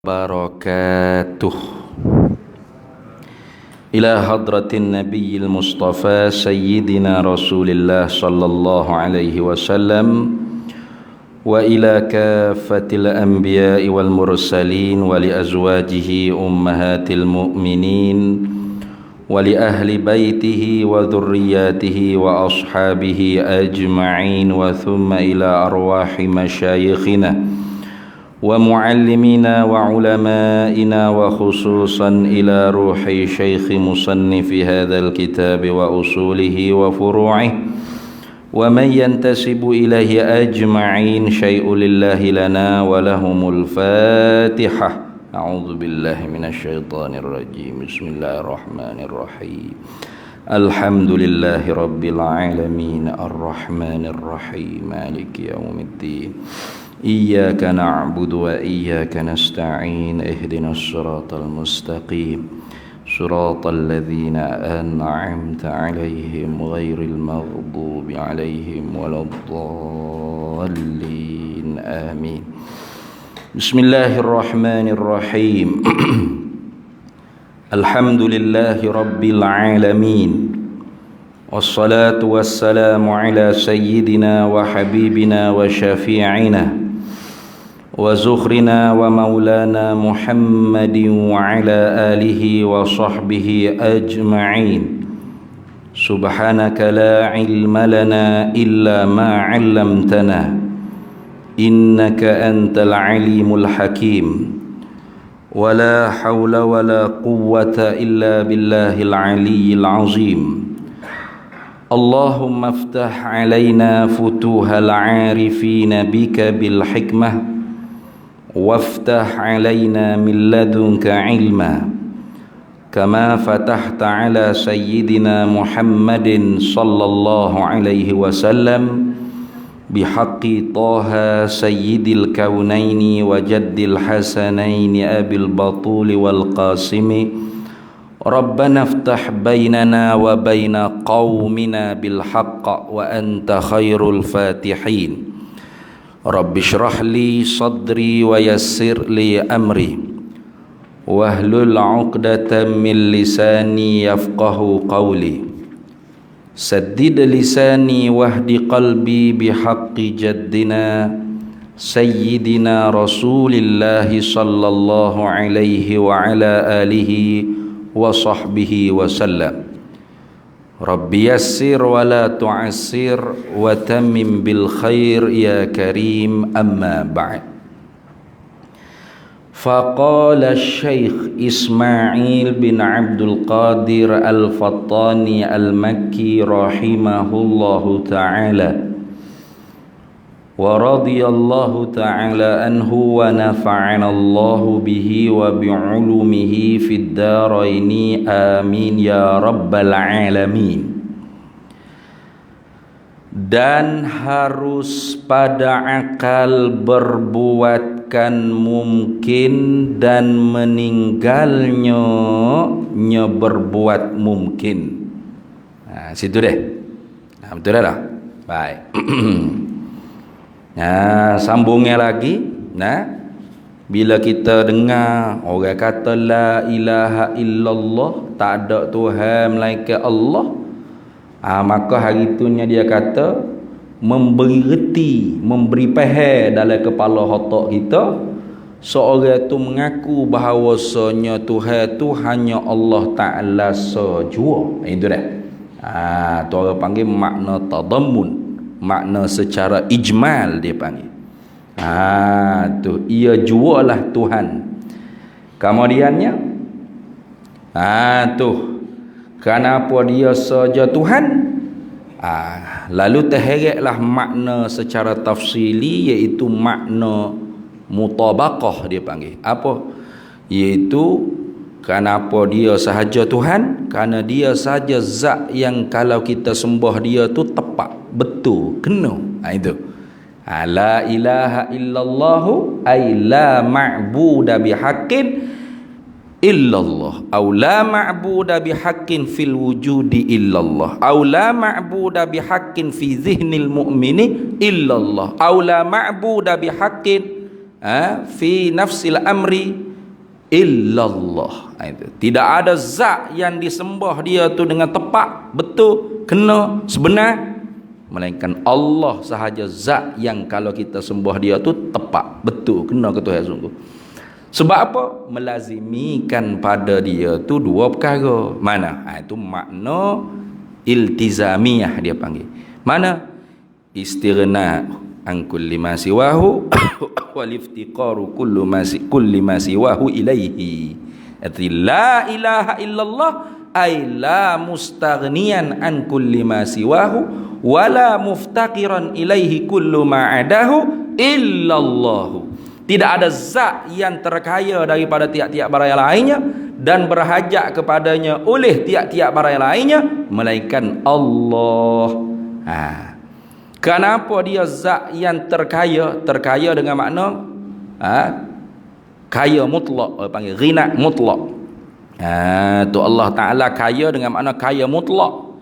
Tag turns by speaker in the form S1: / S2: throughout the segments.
S1: barakatuh. Ila hadratin nabiyil mustafa sayyidina rasulillah sallallahu alaihi wasallam wa ila kafatil anbiya'i wal mursalin wa li azwajihi ummahatil mu'minin wa li ahli baitihi wa dhurriyyatihi wa ashabihi ajma'in wa thumma ila arwahi masyayikhina wa muallimina wa ulama'ina wa khususan ila ruhi syaikh musannifi hadzal kitab wa usulihi wa furu'ihi wa man yantasibu ilaihi ajma'in syai'un lillahi lana wa lahumul fatihah. A'udzu billahi minasyaitonir rajim. Bismillahirrahmanirrahim. Alhamdulillahi rabbil alamin arrahmanir rahim maliki yaumiddin. Iyyaka na'budu wa iyyaka nasta'in ihdinas siratal mustaqim siratal ladzina an'amta 'alaihim ghairil maghdubi 'alaihim waladdallin amin. Bismillahirrahmanirrahim. Alhamdulillahi rabbil alamin. Wassalatu wassalamu ala sayyidina wa habibina wa syafi'ina wa zukhrina wa maulana Muhammadin wa ala alihi wa sahbihi ajma'in. Subhanaka la ilma lana illa ma 'allamtana innaka antal alimul hakim. Wa la hawla wa la quwwata illa billahil aliyyil azim. Allahumma aftah 'alaina futuhal 'arifina bika bil hikmah waftah 'alaina min ladunka 'ilma kama fatahta 'ala sayyidina Muhammadin sallallahu alaihi wasallam bihaqqi Taha sayyidil kaunaini wa jaddil hasanaini abil batuli wal qasimi. Rabbana aftah bainana wa baina qaumina bil haqq wa anta khairul fatihin. Rabbi shrah li sadri wa yassir li amri wahlul 'uqdatam min lisani yafqahu qawli. Saddid lisani wahdi qalbi bihaqqi jaddina sayyidina rasulillahi sallallahu alaihi wa ala alihi wa sahbihi wa sallam. Rabbi yassir wa la tu'assir wa tammim bil khair ya karim, amma ba'd. Faqala Syekh Ismail bin Abdul Qadir Al-Fattani Al-Makki rahimahullahu ta'ala wa radiyallahu ta'ala anhu wa nafa'ana Allahu bihi wa bi'ulumihi fid daraini amin ya rabbal alamin. Dan harus pada akal berbuatkan mungkin dan meninggalnya berbuat mungkin. Nah, situ deh. Nah, betul dah. Baik. Nah, sambungnya lagi. Nah, bila kita dengar orang kata la ilaha illallah, tak ada Tuhan melainkan Allah, maka hari itunya dia kata memberi reti, memberi peher dalam kepala otak kita. Seorang itu mengaku bahawasanya Tuhan itu hanya Allah Ta'ala saja. Itu dah. Tu orang panggil makna tadammun, makna secara ijmal dia panggil. Tu ia jualah Tuhan. Kemudiannya tu kenapa dia saja Tuhan? Lalu terheretlah makna secara tafsili, iaitu makna mutabaqah dia panggil. Apa? Iaitu kenapa dia sahaja Tuhan? Kerana dia sahaja zat yang kalau kita sembah dia tu tepat, betul, kena. Itu. La ilaha illallahu ay la ma'buda bihaqqin illallah au la ma'buda bihaqqin fil wujudi illallah au la ma'buda bihaqqin fi dhihnil mu'mini illallah au la ma'buda bihaqqin fi nafsil amri illallah. Itu. Tidak ada zat yang disembah dia tu dengan tepat, betul, kena, sebenar, melainkan Allah sahaja zat yang kalau kita sembah dia tu tepat, betul, kena ke Tuhan sungguh. Sebab apa? Melazimikan pada dia tu dua perkara. Mana? Itu makna iltizamiyah dia panggil. Mana? Istighna an kulli ma siwahu wal iftiqaru kulli ma siwahu ilaihi. Arti la ilaha illallah ay la mustaghniyan an kulli ma siwahu wala muftaqiran ilaihi kullu ma adahu illallahu. Tidak ada zat yang terkaya daripada tiap-tiap barang yang lainnya dan berhajat kepadanya oleh tiap-tiap barang yang lainnya melainkan Allah. Kenapa dia zat yang terkaya? Terkaya dengan makna kaya mutlak, panggil ghina mutlak. Tu Allah Ta'ala kaya dengan makna kaya mutlak.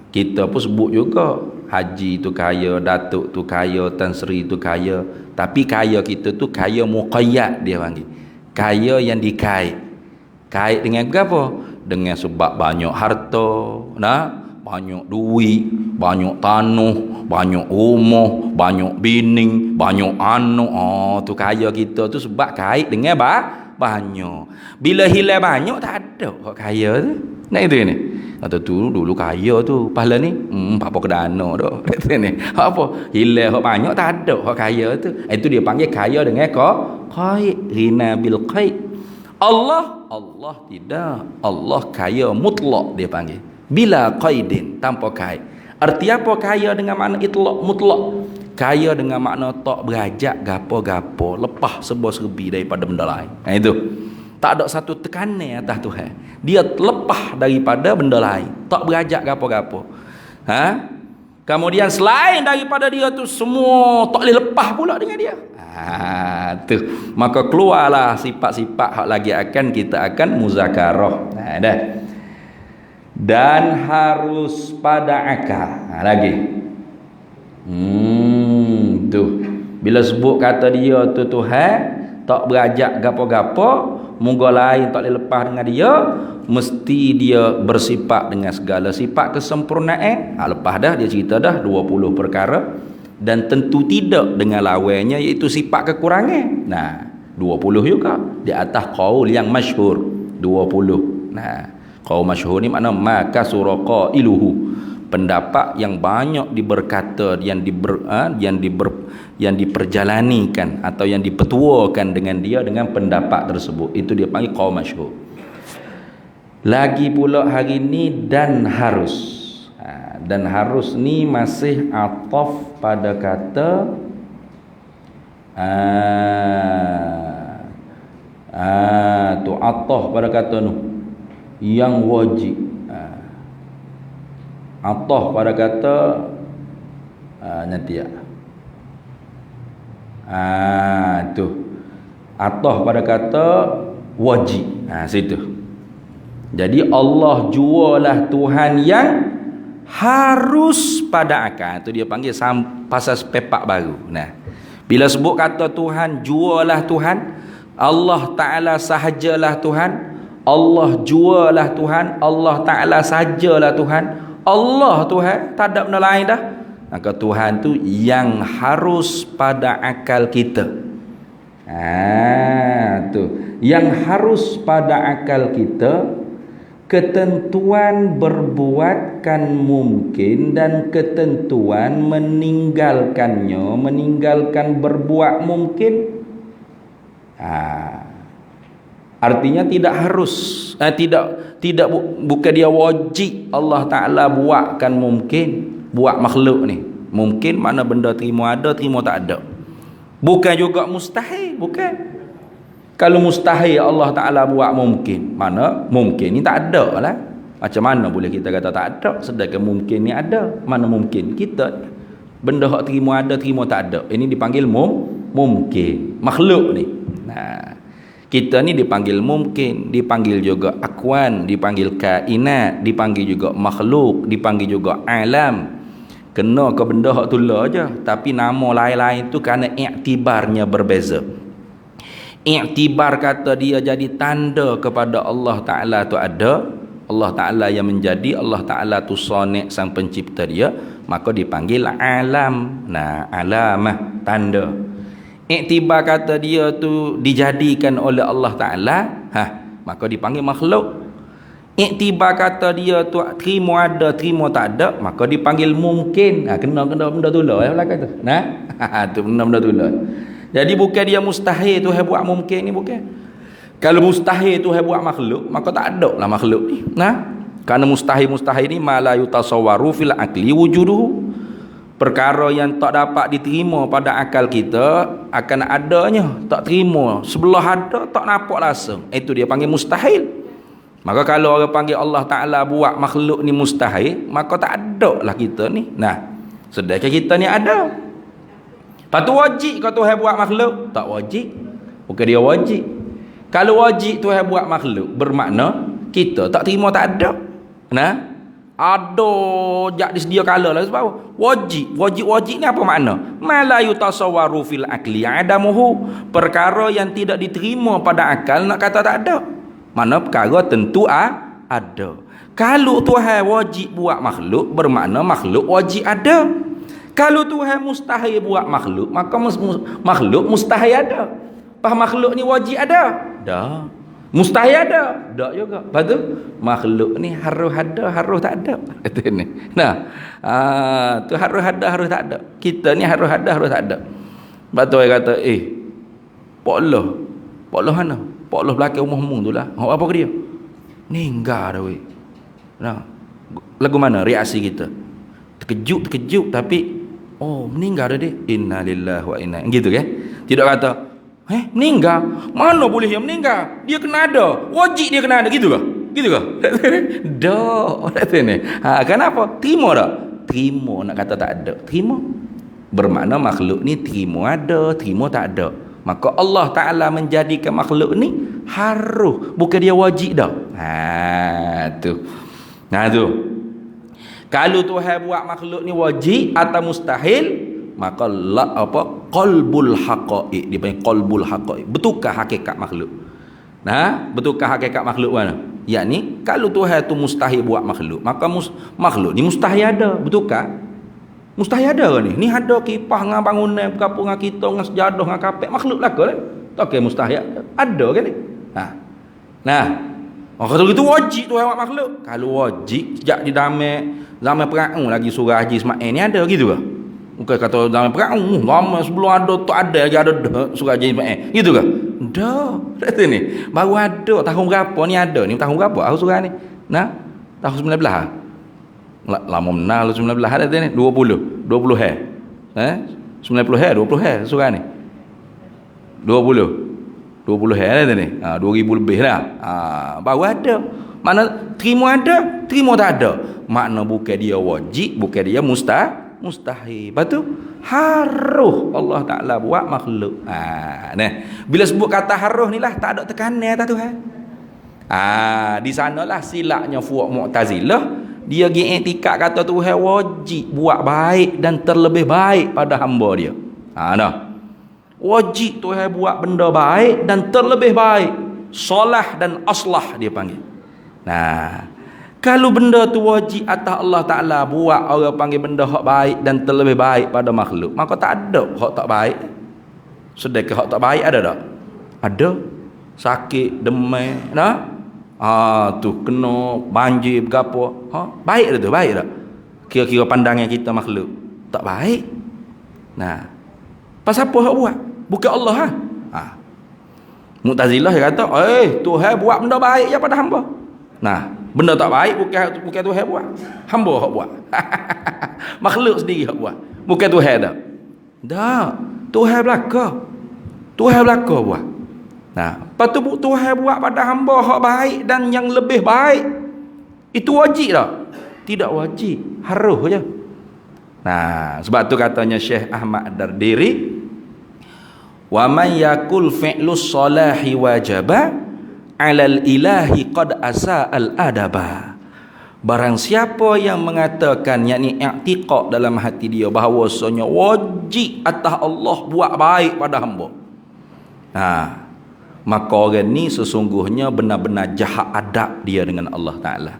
S1: Kita pun sebut juga haji tu kaya, datuk tu kaya, Tan Sri tu kaya, tapi kaya kita tu kaya muqayyad dia panggil. Kaya yang dikait. Kait dengan apa? Dengan sebab banyak harta, banyak duit, banyak tanah, banyak rumah, banyak bini, banyak anak. Tu kaya kita tu sebab kait dengan banyak. Bila hilang banyak tak ada kok kaya tu. Nak itu ni. Kata tu dulu kaya tu, pahala ni apa kedana dah. Kata ni. Apa? Hilang hak banyak tak ada hak kaya tu. Itu dia panggil kaya dengan qaid, ghina bil qaid. Allah tidak. Allah kaya mutlak dia panggil. Bila qaidin, tanpa qaid. Arti apa kaya dengan makna itlaq mutlak? Kaya dengan makna tak berajak gapo-gapo, lepas serba-serbi daripada benda lain. Itu. Tak ada satu tekanan atas Tuhan. Dia lepas daripada benda lain, tak berajak gapo-gapo. Kemudian selain daripada dia tu semua tak boleh lepas pula dengan dia. Tu. Maka keluarlah sifat-sifat hak lagi kita akan muzakarah. Dah. Dan harus pada akal. Lagi. Tu. Bila sebut kata dia tu Tuhan, tak berajak gapo-gapo, moga lain tak boleh lepas dengan dia, mesti dia bersifat dengan segala sifat kesempurnaan. Lepas dah dia cerita dah 20 perkara, dan tentu tidak dengan lawannya iaitu sifat kekurangan. 20 juga di atas qaul yang masyhur 20. Qaul masyhur ni makna maka suraqa iluhu, pendapat yang banyak diberkata, yang diperjalanikan atau yang dipetuakan dengan dia dengan pendapat tersebut, itu dia panggil qaul masyhur. Lagi pula hari ni dan harus. Dan harus ni masih ataf pada kata tu ataf pada kata nu yang wajib. Ataf pada kata nanti ya. Tu ataf pada kata wajib. Situ. Jadi Allah jualah Tuhan yang harus pada akal. Itu dia panggil pasal pepak baru. Bila sebut kata Tuhan, jualah Tuhan, Allah Ta'ala sahajalah Tuhan, Allah jualah Tuhan, Allah Ta'ala sahajalah Tuhan, Allah Tuhan, tak ada benda lain dah. Maka Tuhan tu yang harus pada akal kita. Tu yang harus pada akal kita. Ketentuan berbuatkan mungkin dan ketentuan meninggalkannya, meninggalkan berbuat mungkin. Artinya tidak harus, tidak bukan dia wajib Allah Ta'ala buatkan mungkin, buat makhluk ni. Mungkin mana benda terima ada, terima tak ada. Bukan juga mustahil, bukan. Kalau mustahil Allah Ta'ala buat mungkin, mana mungkin ni tak ada lah. Macam mana boleh kita kata tak ada, sedangkan mungkin ni ada. Mana mungkin kita benda hak terima ada, terima tak ada, ini dipanggil mungkin. Makhluk ni, kita ni dipanggil mungkin, dipanggil juga akwan, dipanggil kainat, dipanggil juga makhluk, dipanggil juga alam. Kena ke benda hak tu lah je, tapi nama lain-lain tu kerana iktibarnya berbeza. Iktibar kata dia jadi tanda kepada Allah Ta'ala tu ada, Allah Ta'ala yang menjadi, Allah Ta'ala tu sonik sang pencipta dia, maka dipanggil alam. Nah, alamah, tanda. Iktibar kata dia tu dijadikan oleh Allah Ta'ala, maka dipanggil makhluk. Iktibar kata dia tu terima ada, terima tak ada, maka dipanggil mungkin. Kena benda tu lah belakang tu. Nah, tu benda tu lah. Jadi bukan dia mustahil tu buat mungkin ni, bukan. Kalau mustahil tu buat makhluk, maka tak ada lah makhluk ni. Nah, kerana mustahil ni ma la yutasawwaru fil aqli wujuduhu. Perkara yang tak dapat diterima pada akal kita akan adanya, tak terima. Sebelah ada tak nampak langsung. Itu dia panggil mustahil. Maka kalau orang panggil Allah Ta'ala buat makhluk ni mustahil, maka tak ada lah kita ni. Nah, sedangkan kita ni ada. Lepas tu wajib kau Tuhan buat makhluk? Tak wajib. Bukan dia wajib. Kalau wajib Tuhan buat makhluk, bermakna kita tak terima tak ada. Nah, ada jak disedia kala lah sebab wajib ni apa makna? Ma la yutasawwaru fil aqli adamuhu. Perkara yang tidak diterima pada akal nak kata tak ada. Mana perkara tentu ada. Kalau Tuhan wajib buat makhluk, bermakna makhluk wajib ada. Kalau Tuhan mustahil buat makhluk, maka makhluk mustahil ada. Pas makhluk ni wajib ada? Dah. Mustahil ada? Tak juga. Lepas tu makhluk ni harus ada, harus tak ada. Kata ni. Nah, tu harus ada, harus tak ada. Kita ni harus ada, harus tak ada. Lepas tu dia kata, Pak Allah mana? Pak Allah belakang umum tu lah. Apa ke dia? Ninggal dah weh. Nah, lagu mana reaksi kita? Terkejut tapi meninggal dah dia. Innalillahi wa inna. Gitu kan? Tidak kata meninggal. Mana boleh dia meninggal? Dia kena ada. Wajib dia kena ada. Gitu ke? Dah. Kata ni. Kenapa? Terima tak? Terima. Nak kata tak ada. Terima. Bermakna makhluk ni terima ada, terima tak ada. Maka Allah Ta'ala menjadikan makhluk ni harus. Bukan dia wajib dah. Tu. Nah tu. Kalau Tuhan buat makhluk ni wajib atau mustahil, maka qalbul haqaiq, dia panggil qalbul haqaiq, betulkah hakikat makhluk. Nah, betulkah hakikat makhluk mana? Yakni kalau Tuhan tu mustahil buat makhluk, maka makhluk ni mustahil ada, betulkah? Mustahil ada ke ni? Ni ada kipas dengan bangunan berkapung dengan kita dengan sejadah dengan kapek, makhluk lah ke? Tak mustahil ada ke ni? Nah, kalau itu wajib Tuhan buat makhluk. Kalau wajib sejak di zaman perang lagi surah Haji Ismail ni ada gitu ke? Bukan kata zaman perang, lama sebelum ada tak ada lagi ada surah Haji Ismail. Gitu ke? Dah. Kata ni. Baru ada tahun berapa ni ada ni? Tahun berapa surah ni? Nah, tahun 19 ah. Lama benar 19 ada ni. 20 hai. 90 hai, 20 hai surah ni. 20 hari ada ni. 2000 lebih lah. Baru ada. Mana terima ada, terima tak ada. Makna bukan dia wajib, bukan dia mustahil. Lepas tu harus Allah Ta'ala buat makhluk. Nah, bila sebut kata harus ni lah tak ada tekanan atas Tuhan. Di sanalah silapnya fuak Mu'tazilah. Dia pergi iktikad kata Tuhan wajib buat baik dan terlebih baik pada hamba dia. Nah. Wajib Tuhan buat benda baik dan terlebih baik. Solah dan aslah dia panggil. Nah, kalau benda tu wajib atas Allah Ta'ala buat, orang panggil benda hak baik dan terlebih baik pada makhluk, maka tak ada hak tak baik. Sedekah hak tak baik ada tak? Ada. Sakit, demam, nah? Tu kena banjir berapa? Baik tu, baik tak? Kira-kira pandangan kita makhluk tak baik. Nah, pasal apa hak buat? Bukan Allah Mu'tazilah dia kata, Tuhan buat benda baik je pada hamba. Nah, benda tak baik bukan Tuhan buat. Hamba hak buat. Makhluk sendiri hak buat. Bukan Tuhan dah. Dah, Tuhan belaka. Tuhan belaka buat. Nah, lepas tu Tuhan buat pada hamba hak baik dan yang lebih baik. Itu wajib tak? Tidak wajib, harus je. Nah, sebab tu katanya Syekh Ahmad Dardiri, wa man yakul fi'lus salahi wajaba 'alal ilahi qad asa'al adaba. Barang siapa yang mengatakan, yakni i'tiqad dalam hati dia bahawasanya wajib atas Allah buat baik pada hamba. maka orang ni sesungguhnya benar-benar jahat adab dia dengan Allah Ta'ala.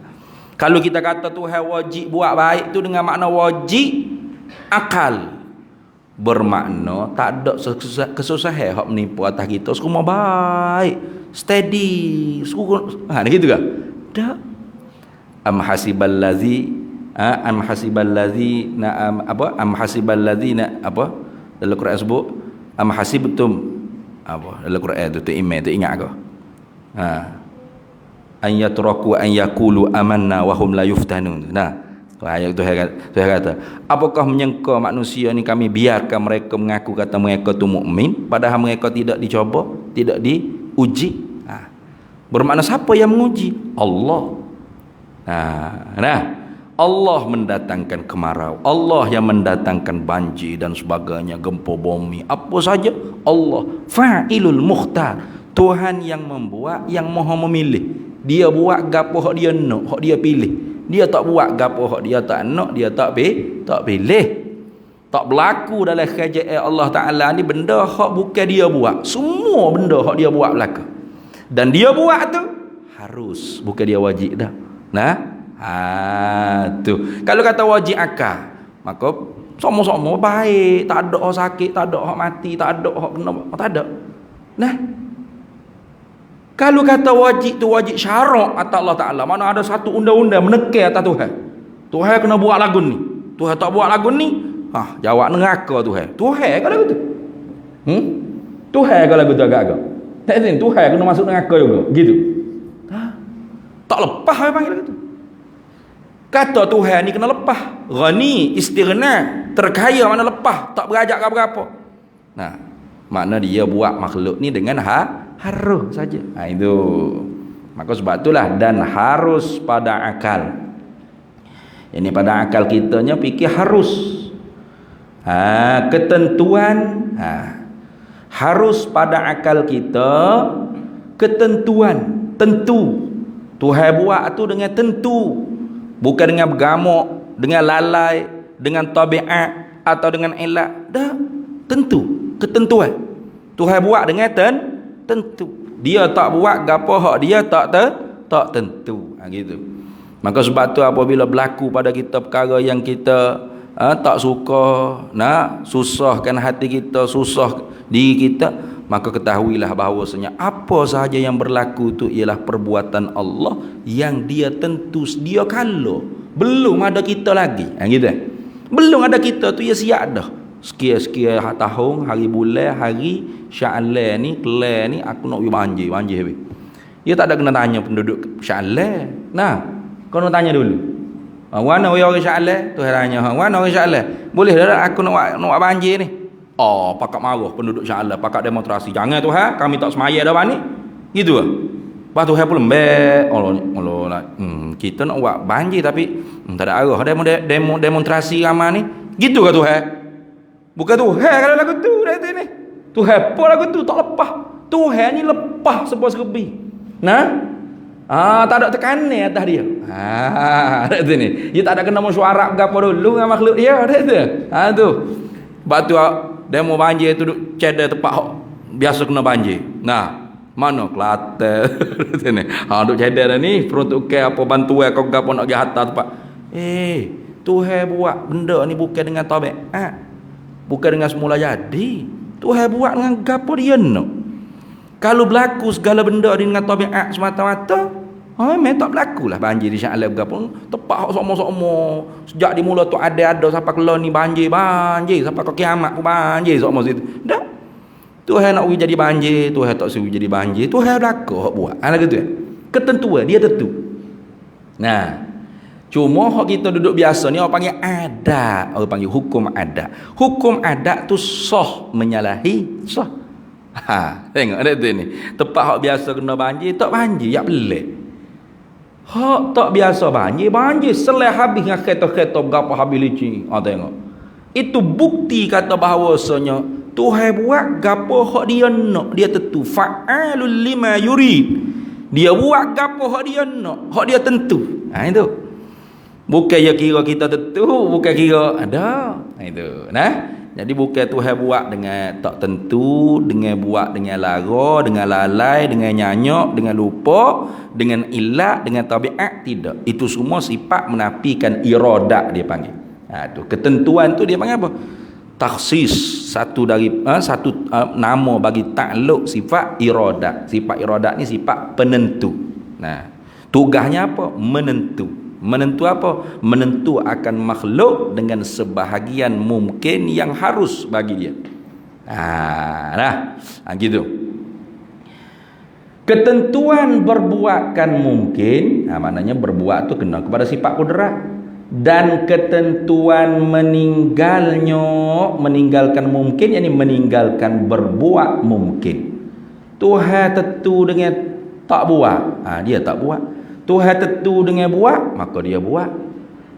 S1: Kalau kita kata Tuhan wajib buat baik tu dengan makna wajib akal, bermakna tak ada kesusahan hak menipu atas kita, semua baik, steady, semua gitu ke? Tak. Am hasiballazi am hasiballazi apa dalam Quran sebut am hasibtum apa dalam Quran tu email tu ingat ke? An yatraku an yaqulu amanna wa hum la yuftanun. Nah, ayat tu Tuhan kata, apakah menyangka manusia ni kami biarkan mereka mengaku kata mereka tu mukmin padahal mereka tidak dicoba, tidak diuji. Bermakna siapa yang menguji? Allah. Nah, Allah mendatangkan kemarau, Allah yang mendatangkan banjir dan sebagainya, gempa bumi, apa saja Allah. Fa'ilul mukhtar, Tuhan yang membuat, yang maha memilih. Dia buat gapo hak dia nak, hak dia pilih. Dia tak buat gapo hak dia tak nak, dia tak pilih. Tak berlaku dalam kerajaan Allah Ta'ala ni benda hak bukan dia buat. Semua benda hak dia buat berlaku. Dan dia buat tu harus, bukan dia wajib dah. Tu. Kalau kata wajib akal, maka sama-sama baik, tak ada orang sakit, tak ada orang mati, tak ada orang kena, tak ada. Nah, kalau kata wajib tu wajib syarak atas Allah Ta'ala, mana ada satu undang-undang menekan atas Tuhan. Tuhan kena buat lagu ni, Tuhan tak buat lagu ni, jawab neraka Tuhan. Tuhan kalau gitu. Tuhan kalau gitu agak-agak. Tak sini Tuhan kena masuk neraka juga, gitu. Tak lepas apa panggil gitu. Kata Tuhan ni kena lepas. Ghani, istighna, terkaya mana lepas, tak berajak ke apa-apa. Nah, makna dia buat makhluk ni dengan harus saja. Itu. Maka sebab itulah dan harus pada akal. Ini pada akal kitanya fikir harus. Ketentuan, harus pada akal kita ketentuan, tentu. Tuhan buat tu dengan tentu, bukan dengan bergamuk, dengan lalai, dengan tabiat atau dengan elak. Dah tentu, ketentuan. Tuhan buat dengan tentu. Dia tak buat gapo hak dia tak tentu. Gitu. Maka sebab tu apabila berlaku pada kita perkara yang kita tak suka, nak susahkan hati kita, susah diri kita, maka ketahuilah bahawasanya apa sahaja yang berlaku itu ialah perbuatan Allah yang dia tentu sedia kala. Belum ada kita lagi. Gitu. Belum ada kita tu ya siap dah. Sekian-sekian tahun, hari bulan, hari Sya'lan ni, kelar ni aku nak pergi banjir habis. Dia tak ada kena tanya penduduk Sya'lan. Nah, kau nak tanya dulu. Mana orang Sya'lan? Tu tanya, mana orang Sya'lan? Boleh dah aku nak banjir ni. Pakak marah penduduk Sya'lan, pakak demonstrasi. Jangan Tuhan, kami tak semaya dah bani. Gitu ah. Lepas Tuhan pun lembek. Allah kita nak buat banjir tapi tak ada arah demonstrasi ramai ni. Gitu ke Tuhan? Bukan Tuhan kalau lagu tu dah ni. Tuhan apa lagu tu tak lepas. Tuhan ni lepas sebuah serbi. Nah? Tak ada tekanan atas dia. Ada tu ni. Dia tak ada kena mesyuarat gapo dulu dengan makhluk dia. Ada tu. Tu. Batu demo banjir tu duk cedar tempat biasa kena banjir. Nah, mana Kelantan sini. Duk cedar dah ni peruntukan apa bantuan kau gapo nak pergi hantar tempat. Tuhan buat benda ni bukan dengan tabiat. Bukan dengan semula jadi. Tuhan buat dengan gapo dia nak. Kalau berlaku segala benda dengan tabiat semata-mata, memang tak berlaku lah banjir di Sya'lan berapa. Tepat sama-sama. Sejak dimula tu ada sampai keluar ni banjir. Sampai ke kiamat pun banjir sama situ. Dah. Tuhan nak jadi banjir, Tuhan tak suruh jadi banjir. Tuhan berlaku hak buat. Gitu ya. Ketentuan dia tentu. Nah, cuma hak kita duduk biasa ni orang panggil adat, orang panggil hukum adat. Hukum adat tu sah menyalahi sah. Tengok ada tu ni. Tempat hak biasa kena banjir, tak banjir, ya pelik. Hak tak biasa banjir selai habis dengan kereta-kereta berapa habis licin. Tengok. Itu bukti kata bahawasanya Tuhan buat gapo hak dia nak, dia tentu. Fa'alul lima yurid. Dia buat gapo hak dia nak, hak dia tentu. Itu. Bukan ya kira kita tentu, bukan kira ada. Itu. Nah. Jadi bukan Tuhan buat dengan tak tentu, dengan buat dengan lara, dengan lalai, dengan nyanyok, dengan lupa, dengan ilat, dengan tabiat. Tidak. Itu semua sifat menafikan iradat dia panggil. Tu ketentuan tu dia panggil apa? Takhsis, satu nama bagi takluk sifat iradat. Sifat iradat ni sifat penentu. Tugasnya apa? Menentu apa? Menentu akan makhluk dengan sebahagian mungkin yang harus bagi dia. Gitu. Ketentuan berbuatkan mungkin, maknanya berbuat tu kena kepada sifat kudrat. Dan ketentuan meninggalkan mungkin, yakni meninggalkan berbuat mungkin. Tuhan tentu dengan tak buat, dia tak buat. Tuhan tentu dengan buat, maka dia buat.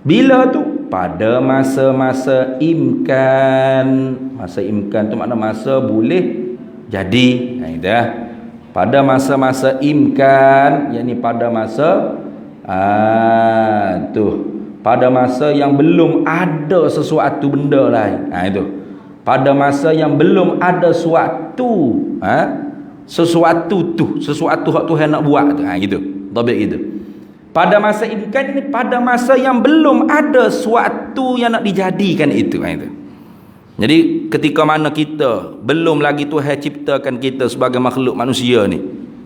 S1: Bila tu? Pada masa-masa imkan. Masa imkan tu makna masa boleh jadi. Pada masa-masa imkan, yakni pada masa pada masa yang belum ada sesuatu benda lain. Itu. Pada masa yang belum ada sesuatu hak Tuhan nak buat tu. Gitu. Tabik gitu. Pada masa imkan ini, pada masa yang belum ada sesuatu yang nak dijadikan itu. Jadi ketika mana kita belum lagi Tuhan ciptakan kita sebagai makhluk manusia ni,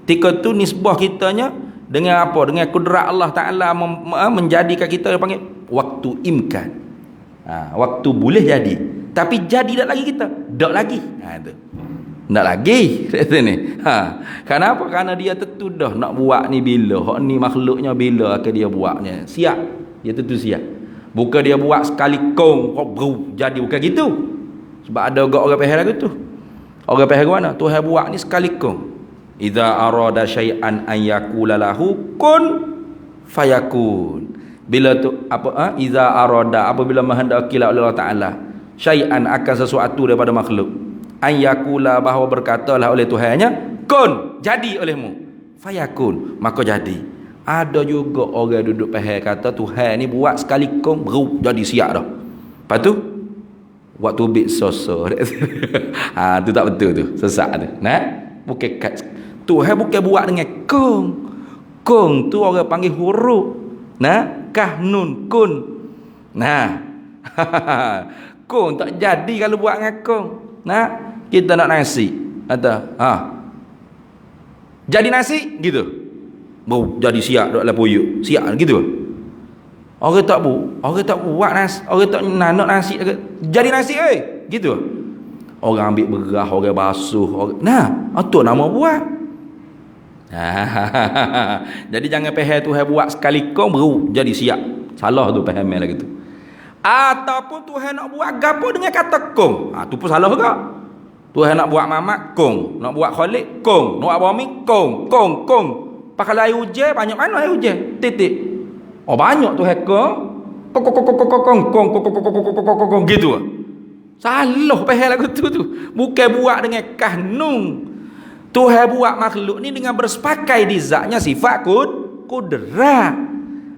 S1: ketika tu nisbah kitanya dengan apa? Dengan kudrat Allah Ta'ala menjadikan kita, panggil waktu imkan. Waktu boleh jadi, tapi jadi tak lagi kita, tak lagi. Itu. Tak lagi ni. Kenapa? Kerana dia tentu dah nak buat ni bila, hak ni makhluknya bila akan dia buatnya. Siap. Dia tentu siap. Bukan dia buat sekali kong jadi, bukan gitu. Sebab ada orang pahal lagu tu. Orang pahal mana? Tuhan buat ni sekali kong. Idza arada syai'an an yaqula lahu kun fayakun. Bila tu apa? Idza arada, apabila menghendaki Allah Taala syai'an akan sesuatu daripada makhluk, an yaqula, bahawa berkatalah oleh Tuhannya, kun, jadi olehmu, fayakun, maka jadi. Ada juga orang duduk pahal kata Tuhan ni buat sekali kun jadi siap dah. Lepas tu waktu bit soso. Tu tak betul tu, sesat tu. Bukan Tuhan bukan buat dengan kong. Kong tu orang panggil huruf. Kah nun kun. Kong tak jadi kalau buat dengan kong. Kita nak nasi. Jadi nasi gitu. Jadi siap dalam puyuk. Siap gitu. Orang tak buat nasi, orang tak nak nasi. Jadi nasi gitu. Orang ambil berah, orang basuh, itu nama buat. Jadi jangan pahal Tuhan buat sekali kong baru jadi siap. Salah tu pahal lagi tu. Ataupun Tuhan nak buat gapo dengan kata kong, tu pun salah juga. Tuhan nak buat mamak kong, nak buat Khalid kong, nak buat Bami kong. Pakai air hujan, banyak mana air hujan? Titik. Banyak Tuhan kong gitu. Salah pahal lagu tu. Bukan buat dengan kahnung. Tuhan buat makhluk ni dengan bersepakai di zatnya sifat kudrat.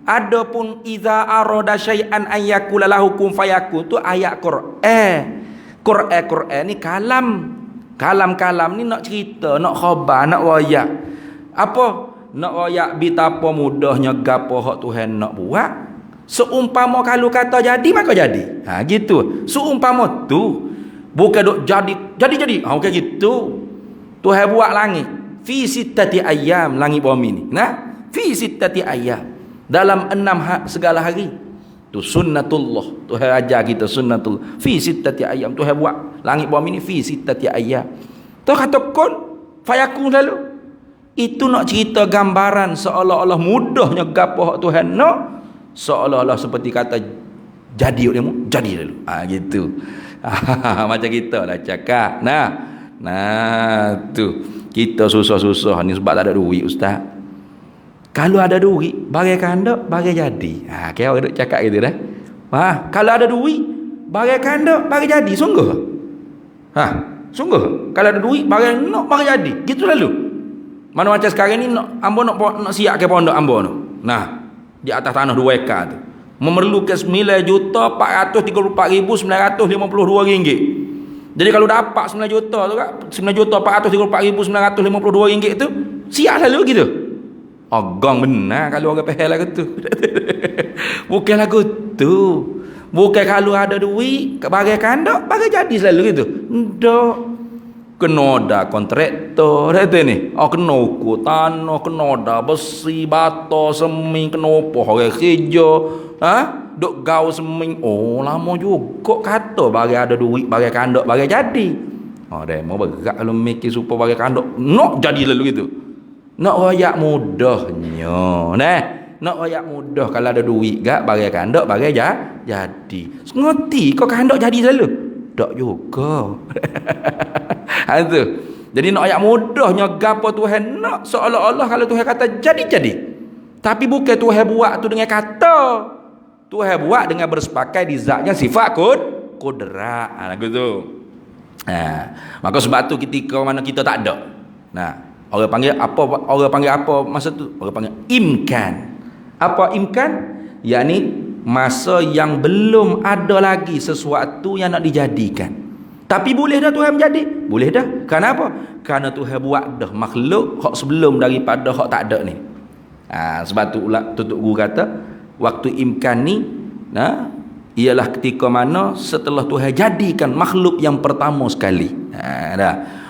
S1: Adapun idza arada syai'an an yaqula lahu kun fayakun, tu ayat Quran. Quran ni kalam. Kalam ni nak cerita, nak khabar, nak wayak. Apa? Nak wayak betapa mudahnya gapo hak Tuhan nak buat. Seumpama kalau kata jadi maka jadi. Gitu. Seumpama tu bukan duk jadi. Bukan gitu. Tuhan buat langit fi sittati ayyam, langit bumi ni. Fi sittati ayyam, dalam 6 segala hari. Tu sunnatullah. Tuhan ajar kita sunnatullah. Fi sittati ayyam, Tuhan buat langit bumi ni fi sittati ayyam. Tu kata kun fayakun lalu. Itu nak cerita gambaran seolah-olah mudahnya gapo hak Tuhan nak. Seolah-olah seperti kata jadi olehmu, jadi lalu. Gitu. Macam kita lah cakap. Tu kita susah-susah ni sebab tak ada duit, ustaz. Kalau ada duit, bagai kandak, bagai jadi. Kira orang duk cakap gitu dah. Kalau ada duit, bagai kandak, bagai jadi. Sungguh? Sungguh? Kalau ada duit, bagai nak, bagai jadi. Gitu lalu. Mana macam sekarang ni ambo nak siap ke pondok ambo tu. Di atas tanah 2 ekar tu. Memerlukan 9,434,952 ringgit. Jadi kalau dapat 9 juta tu kan, 9.434.952 ringgit tu, siap lalu gitu. Agong benar kalau orang pahal lagu tu. Bukan lagu tu. Bukan kalau ada duit, bagai kandak, bagai jadi selalu gitu. Ndak. Kena dah kontraktor kata ni. Kena ukur tanah, kena dah besi, bata, seming, kena apa orang kerja. Duk gaul seming. Lama juga kata bagi ada duit, bagi kandak, bagi jadi. Demo berat kalau mikir supaya bagi kandak nak jadi lalu gitu. Nak royak mudahnya. Nak royak mudah kalau ada duit gak bagi kandak, bagi jadi. Ngerti kau kandak jadi selalu? Tak juga. Itu. Jadi nak ayat mudahnya gapo Tuhan nak seolah-olah kalau Tuhan kata jadi. Tapi bukan Tuhan buat tu dengan kata. Tuhan buat dengan bersepakai di zatnya sifat kudrat. Lagu tu. Maka sebab tu ketika mana kita tak ada. Orang panggil apa masa tu? Orang panggil imkan. Apa imkan? Yakni masa yang belum ada lagi sesuatu yang nak dijadikan. Tapi boleh dah Tuhan menjadi? Boleh dah. Kenapa? Kerana Tuhan buat dah makhluk hak sebelum daripada hak tak ada ni. Sebab tu tutup guru kata waktu imkan ni ialah ketika mana setelah Tuhan jadikan makhluk yang pertama sekali.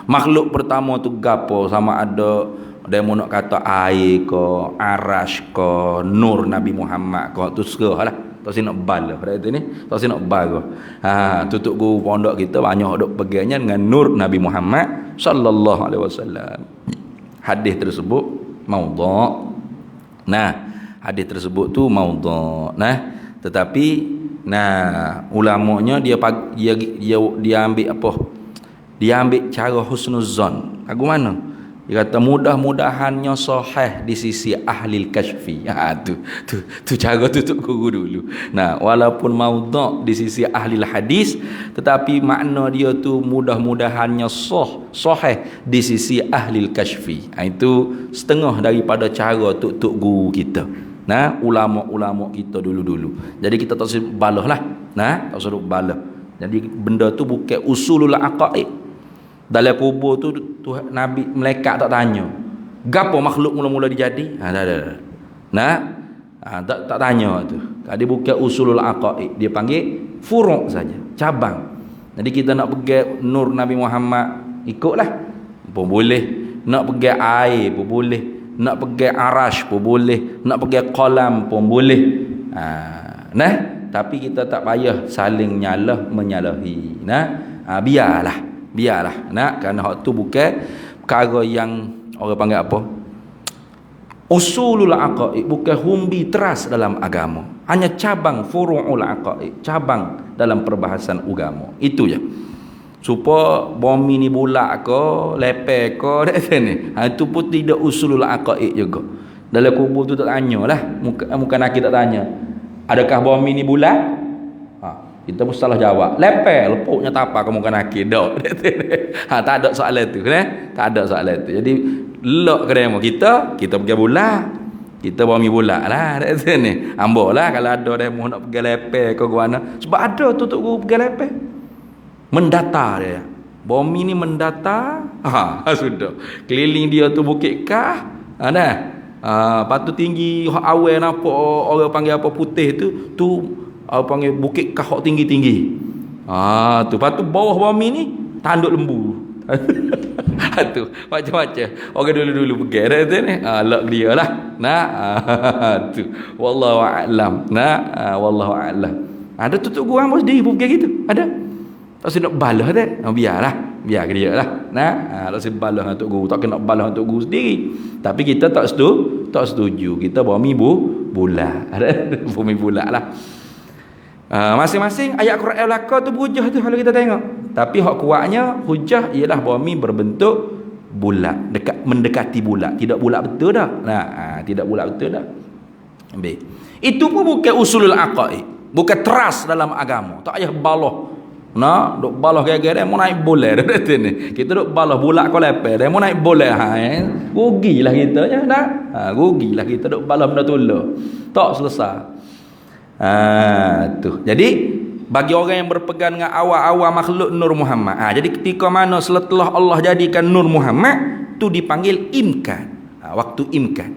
S1: Makhluk pertama tu gapo, sama ada demo nak kata air ke, arash ke, nur Nabi Muhammad ke, tu serahlah. Tak si nak bala pada itu ni, tak si nak bala. Tutup guru pondok kita banyak dok pegangnya dengan nur Nabi Muhammad sallallahu alaihi wasallam. Hadis tersebut maudhu'. Hadis tersebut tu maudhu'. Tetapi ulamanya dia ambil apa? Dia ambil cara husnuzan. Lagu mana? Dia kata mudah-mudahannya sahih di sisi ahli al-kashfi. Tu cara tutup guru dulu. Walaupun maudhu' di sisi ahli hadis, tetapi makna dia tu mudah-mudahannya sahih di sisi ahli al-kashfi. Itu setengah daripada cara tutup guru kita. Ulama-ulama kita dulu-dulu. Jadi kita tak usah balah lah. Tak usah balah. Jadi benda tu bukan usulul aqaid. Dalam kubur tu Nabi malaikat tak tanya gapo makhluk mula-mula dijadi. Tak tanya tu. Tadi bukan usulul aqaid, dia panggil furu' saja, cabang. Jadi kita nak pegang nur Nabi Muhammad ikutlah pun boleh, nak pegang air pun boleh, nak pegang arash pun boleh, nak pegang qalam pun boleh. Tapi kita tak payah saling menyalahi. Biarlah. Kerana hak tu bukan perkara yang orang panggil apa? Usulul aqaid, bukan humbi teras dalam agama. Hanya cabang furu'ul aqaid, cabang dalam perbahasan agama. Itu je. Supaya bumi ni bulat ke, lepek ke, itu pun tidak usulul aqaid juga. Dalam kubur tu tak tanyalah, muka nak kita tanya. Adakah bumi ni bulat? Kita pun salah jawab. Lepuknya tapak kamu kan akid dak. Tak ada soalan tu, tak ada soalan tu. Jadi lok kedemo kita pergi bulat. Kita bumi bulat lah kat sini. Amboklah kalau ada demo nak pergi lepek ke mana. Sebab ada tutup guru pergi lepek. Mendata dia. Bumi ni mendata. Sudah. Keliling dia tu bukit kah? Patu tinggi awal nampak orang panggil apa putih tu panggil bukit kahok tinggi-tinggi. Tu patu bawah bumi ni tanduk lembu. Tu macam-macam orang dulu-dulu pergi tu ni. Lak dia lah. Tu wallahu a'lam. Wallahu a'lam. Ada tutup gua hang sendiri pun pergi gitu. Ada. Tak usah nak balah dah. Biar dia lah. Tak usah balah dengan tok guru. Tak kena balah dengan tok guru sendiri. Tapi kita tak setuju. Kita bumi bulat. Bumi bulat lah. Masing-masing ayat Quran belaka tu berhujah tu kalau kita tengok. Tapi hak kuatnya hujah ialah bumi berbentuk bulat, mendekati bulat. Tidak bulat betul dah. Tidak bulat betul dah. Itu pun bukan usulul aqaid, bukan teras dalam agama. Tak payah balah. Duk balah gaya-gaya dia mau naik boleh ni. Kita duk balah bulat kau lepek dia mau naik boleh. Rugilah kita ya. Rugilah kita duk balah benda tu. Tak selesai. Tu. Jadi bagi orang yang berpegang dengan awal-awal makhluk Nur Muhammad. Jadi ketika mana setelah Allah jadikan Nur Muhammad, tu dipanggil imkan. Waktu imkan.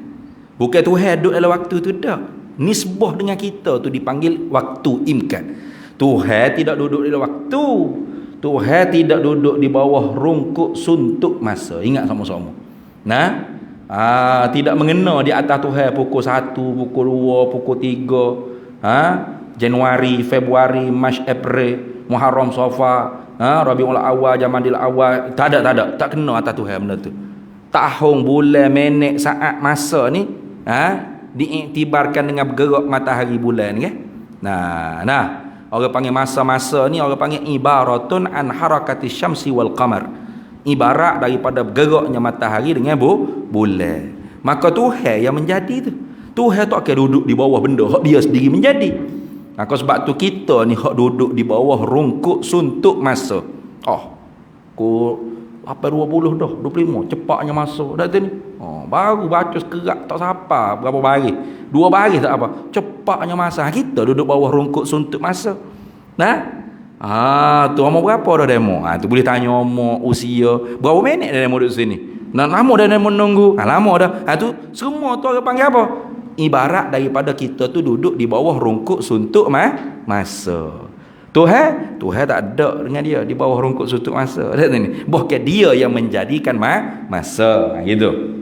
S1: Bukan Tuhan duduk dalam waktu tu dah. Nisbah dengan kita tu dipanggil waktu imkan. Tuhan tidak duduk dalam waktu. Tuhan tidak duduk di bawah rungkuk suntuk masa. Ingat sama-sama. Nah, tidak mengena di atas Tuhan pukul 1, pukul 2, pukul 3, Januari, Februari, Mac, April, Muharram, Safar, Rabiul Awal, Jamadil Awal. Tak ada, tak kena atas Tuhan benda tu. Tahun, bulan, minit, saat, masa ni diiktibarkan dengan bergerak matahari bulan kan. Nah, orang panggil masa-masa ni orang panggil ibaratun an harakati syamsi wal qamar. Ibarat daripada bergeraknya matahari dengan bulan. Maka Tuhan yang menjadi tu. Tuhan tak akan duduk di bawah benda hak dia sendiri menjadi. Maka sebab tu kita ni hak duduk di bawah rungkuk suntuk masa. Apa 20 dah, 25 cepatnya masuk dah tu ni. Baru baca sekerak tak siapa berapa baris. 2 baris tak apa. Cepatnya masa. Kita duduk bawah rungkuk suntuk masa. Tu umur berapa dah demo? Tu boleh tanya umur, usia, berapa minit dah demo duduk sini. Lama dah demo menunggu. Lama dah. Tu semua tu orang panggil apa? Ibarat daripada kita tu duduk di bawah rungkuk suntuk masa. Tuhan tak ada dengan dia di bawah rungkuk suntuk masa. Bahkan dia yang menjadikan masa. Gitu.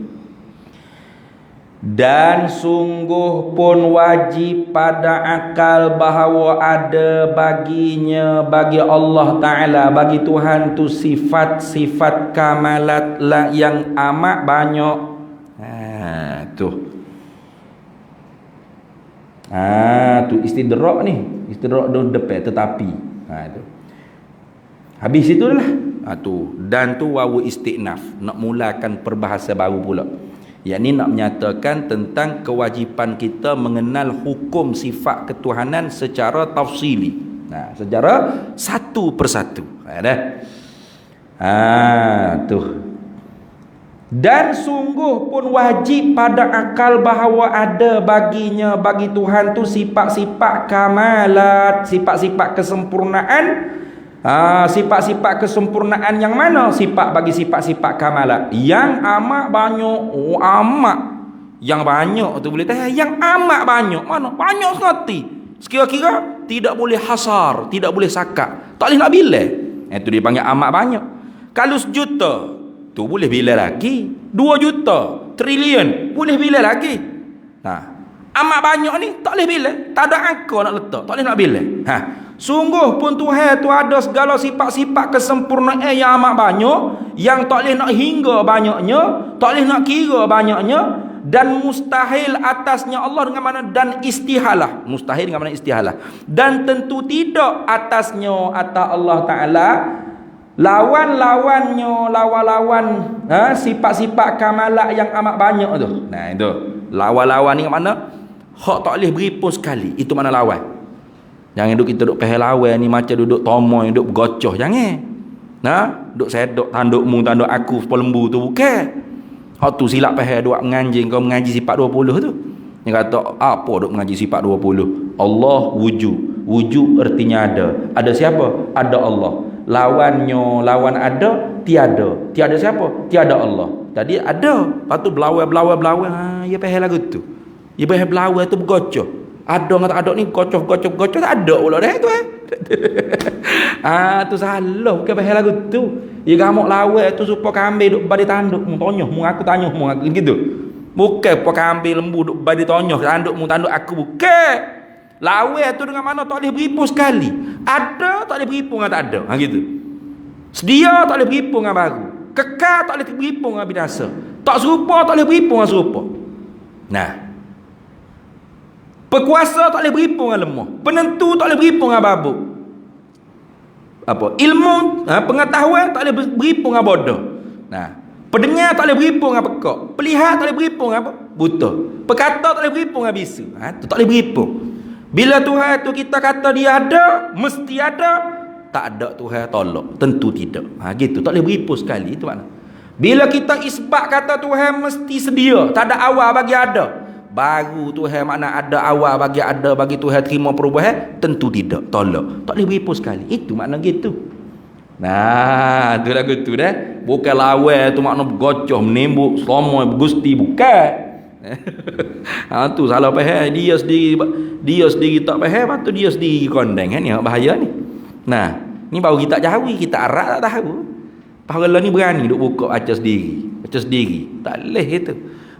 S1: Dan sungguh pun wajib pada akal bahawa ada baginya, bagi Allah Ta'ala, bagi Tuhan tu sifat-sifat kamalat yang amat banyak. Tu istidrak ni. Istidrak tu depan tetapi. Tu. Habis itulah. Dan tu wawu istinaf. Nak mulakan perbahasan baru pula. Yakni nak menyatakan tentang kewajipan kita mengenal hukum sifat ketuhanan secara tafsili. Secara satu persatu. Tu. Dan sungguh pun wajib pada akal bahawa ada baginya, bagi Tuhan tu sifat-sifat kamalat, sifat-sifat kesempurnaan. Sifat-sifat kesempurnaan yang mana? Bagi sifat-sifat kamalat yang amat banyak. Amat yang banyak tu boleh tahu. Yang amat banyak mana? Banyak sekali. Sekira-kira tidak boleh hasar, tidak boleh sakat, tak boleh nak bilang. Itu dipanggil amat banyak. Kalau 1 juta tu boleh bilang lagi. 2 juta, trilion boleh bilang lagi. Amat banyak ni tak boleh bilang. Tak ada angka nak letak, tak boleh nak bilang. Sungguh pun Tuhan tu ada segala sifat-sifat kesempurnaan yang amat banyak, yang tak boleh nak hingga banyaknya, tak boleh nak kira banyaknya, dan mustahil atasnya Allah dengan mana, dan istihalah. Mustahil dengan mana istihalah. Dan tentu tidak atasnya atas Allah Ta'ala lawan-lawan sifat-sifat kamalah yang amat banyak tu. Itu lawan-lawan ni yang mana hak tak boleh beri pun sekali. Itu mana lawan. Jangan kita duduk pehel lawan ni macam duduk tomoy, duduk bergocoh. Jangan. Duduk sedok tandukmu, tanduk aku pelembu tu bukan. Hak tu silap pehel duk menganjing, kau mengaji sifat 20 tu. Dia kata apa duk mengaji sifat 20? Allah wujud. Wujud artinya ada. Ada siapa? Ada Allah. Lawannya, lawan ada, tiada. Tiada siapa? Tiada Allah. Tadi ada. Lepas tu belawai. Ya pehel lagu tu. Ya pehel belawai tu bergocoh. Ada dengan tak ada ni gocok tak ada pula dah tu. Tu salah bukan pahal lagu tu. Ia gamuk lawak tu supaya kambing duk badi tanduk mu tonyoh mu aku tanyuh mu gitu. Bukan supaya kambing lembu duk badi tonyoh tanduk mu tanduk aku bukan. Lawak tu dengan mana tak boleh beripu sekali. Ada tak boleh beripu dengan tak ada. Gitu. Sedia tak boleh beripu dengan baru. Kekal tak boleh beripu dengan binasa. Tak serupa tak boleh beripu dengan serupa. Pekuasa tak boleh beripu dengan lemah. Penentu tak boleh beripu dengan babuk. Ilmu, pengetahuan tak boleh beripu dengan bodoh. Pendengar tak boleh beripu dengan pekak. Pelihat tak boleh beripu dengan buta. Perkata tak boleh beripu dengan bisu. Tu tak boleh beripu. Bila Tuhan tu kita kata dia ada, mesti ada. Tak ada Tuhan tolak. Tentu tidak. Gitu. Tak boleh beripu sekali. Itu makna. Bila kita isbat kata Tuhan mesti sedia. Tak ada awal bagi ada. Baru Tuhan makna ada awal bagi Tuhan terima perubahan, tentu tidak, tolak. Tak boleh beripu sekali. Itu makna gitu. Nah, tu lagu tu dah. Bukan lawan tu makna gocoh menembuk selama Gusti, bukan. Tu salah faham. Dia sendiri tak faham, patut dia sendiri kondeng kan, ni bahaya ni. Nah, ni baru kita jauhi, kita arak tak tahu. Pahala ni berani duk buka baca sendiri. Tak boleh itu.